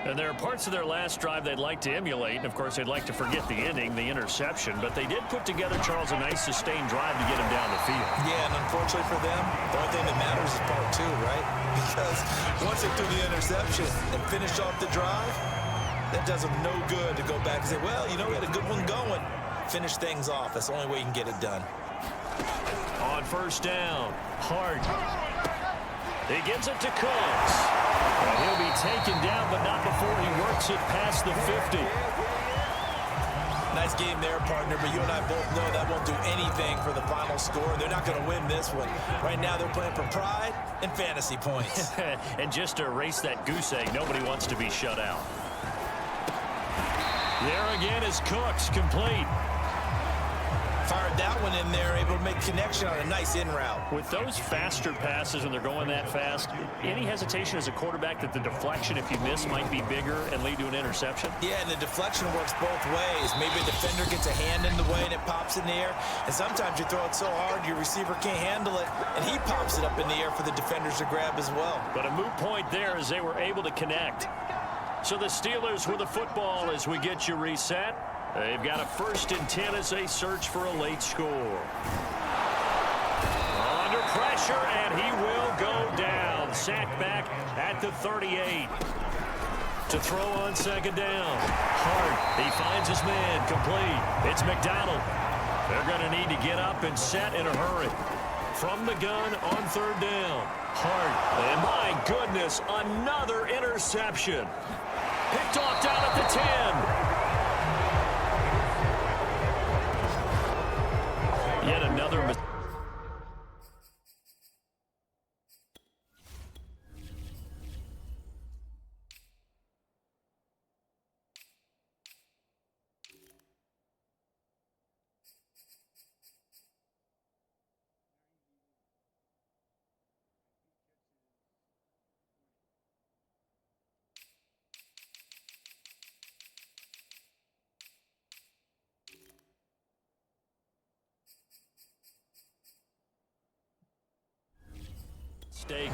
And there are parts of their last drive they'd like to emulate. And, of course, they'd like to forget the ending, the interception. But they did put together, Charles, a nice sustained drive to get him down the field. Yeah, and unfortunately for them, the only thing that matters is part two, right? Because once they threw the interception and finished off the drive, that does them no good to go back and say, well, you know, we had a good one going. Finish things off. That's the only way you can get it done. On first down, Hart. He gives it to Cooks. And he'll be taken down, but not before he works it past the 50. Nice game there, partner, but you and I both know that won't do anything for the final score. They're not going to win this one. Right now, they're playing for pride and fantasy points. And just to erase that goose egg, nobody wants to be shut out. There again is Cooks, complete. Fired that one in there, able to make connection on a nice in route. With those faster passes when they're going that fast, any hesitation as a quarterback that the deflection, if you miss, might be bigger and lead to an interception? Yeah, and the deflection works both ways. Maybe a defender gets a hand in the way and it pops in the air. And sometimes you throw it so hard your receiver can't handle it, and he pops it up in the air for the defenders to grab as well. But a moot point there as they were able to connect. So the Steelers with the football as we get you reset. They've got a 1st and 10 as they search for a late score. Under pressure, and he will go down. Sacked back at the 38. To throw on 2nd down. Hart, he finds his man, complete. It's McDonald. They're going to need to get up and set in a hurry. From the gun on 3rd down. Hart, and my goodness, another interception. Picked off down at the 10. Yet another mistake.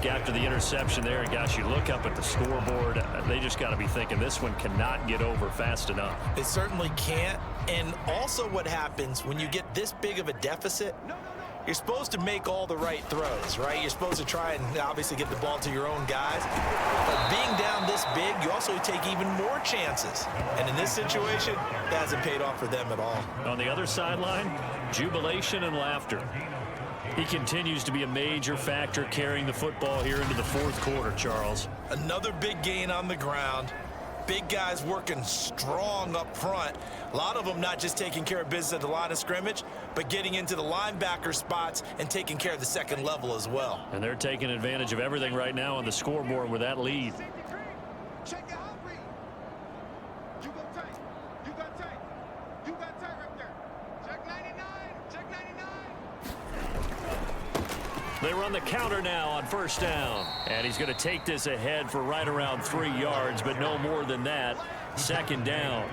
After the interception there, and gosh, you look up at the scoreboard, they just got to be thinking this one cannot get over fast enough. It certainly can't. And also what happens when you get this big of a deficit, you're supposed to make all the right throws, right? You're supposed to try and obviously get the ball to your own guys. But being down this big, you also take even more chances. And in this situation, that hasn't paid off for them at all. On the other sideline, jubilation and laughter. He continues to be a major factor carrying the football here into the 4th quarter, Charles. Another big gain on the ground. Big guys working strong up front. A lot of them not just taking care of business at the line of scrimmage, but getting into the linebacker spots and taking care of the 2nd level as well. And they're taking advantage of everything right now on the scoreboard with that lead. Check your out read. You go tight. You got tight. You got tight right there. Check 99. Check 99. They run the counter now on 1st down. And he's going to take this ahead for right around 3 yards, but no more than that. 2nd down.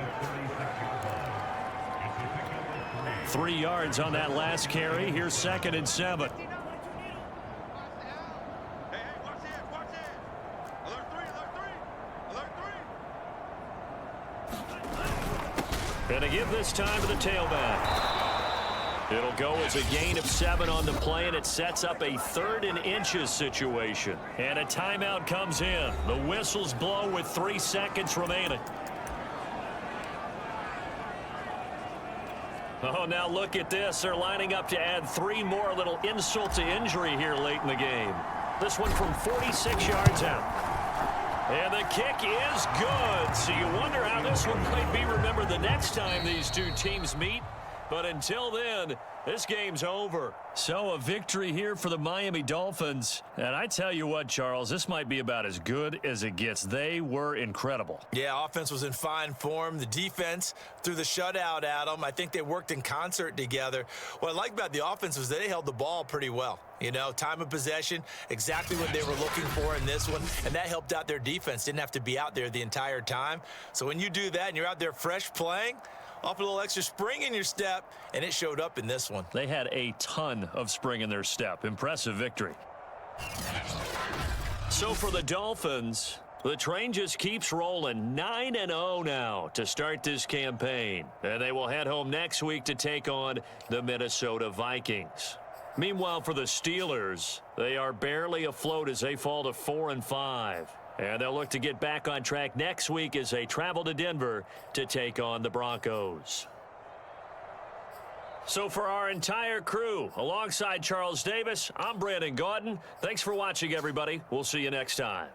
3 yards on that last carry. Here's 2nd and 7. Hey, watch it, watch it. Alert 3, alert 3, alert 3. Going to give this time to the tailback. It'll go as a gain of 7 on the play, and it sets up a 3rd and inches situation. And a timeout comes in. The whistles blow with 3 seconds remaining. Oh, now look at this. They're lining up to add 3 more, little insult to injury here late in the game. This one from 46 yards out. And the kick is good. So you wonder how this one might be remembered the next time these two teams meet. But until then, this game's over. So a victory here for the Miami Dolphins. And I tell you what, Charles, this might be about as good as it gets. They were incredible. Yeah, offense was in fine form. The defense threw the shutout at them. I think they worked in concert together. What I like about the offense was they held the ball pretty well. You know, time of possession, exactly what they were looking for in this one. And that helped out their defense. Didn't have to be out there the entire time. So when you do that and you're out there fresh playing, off a little extra spring in your step, and it showed up in this one. They had a ton of spring in their step. Impressive victory. So for the Dolphins, the train just keeps rolling. 9-0 now to start this campaign. And they will head home next week to take on the Minnesota Vikings. Meanwhile, for the Steelers, they are barely afloat as they fall to 4-5. And they'll look to get back on track next week as they travel to Denver to take on the Broncos. So for our entire crew, alongside Charles Davis, I'm Brandon Gaudin. Thanks for watching, everybody. We'll see you next time.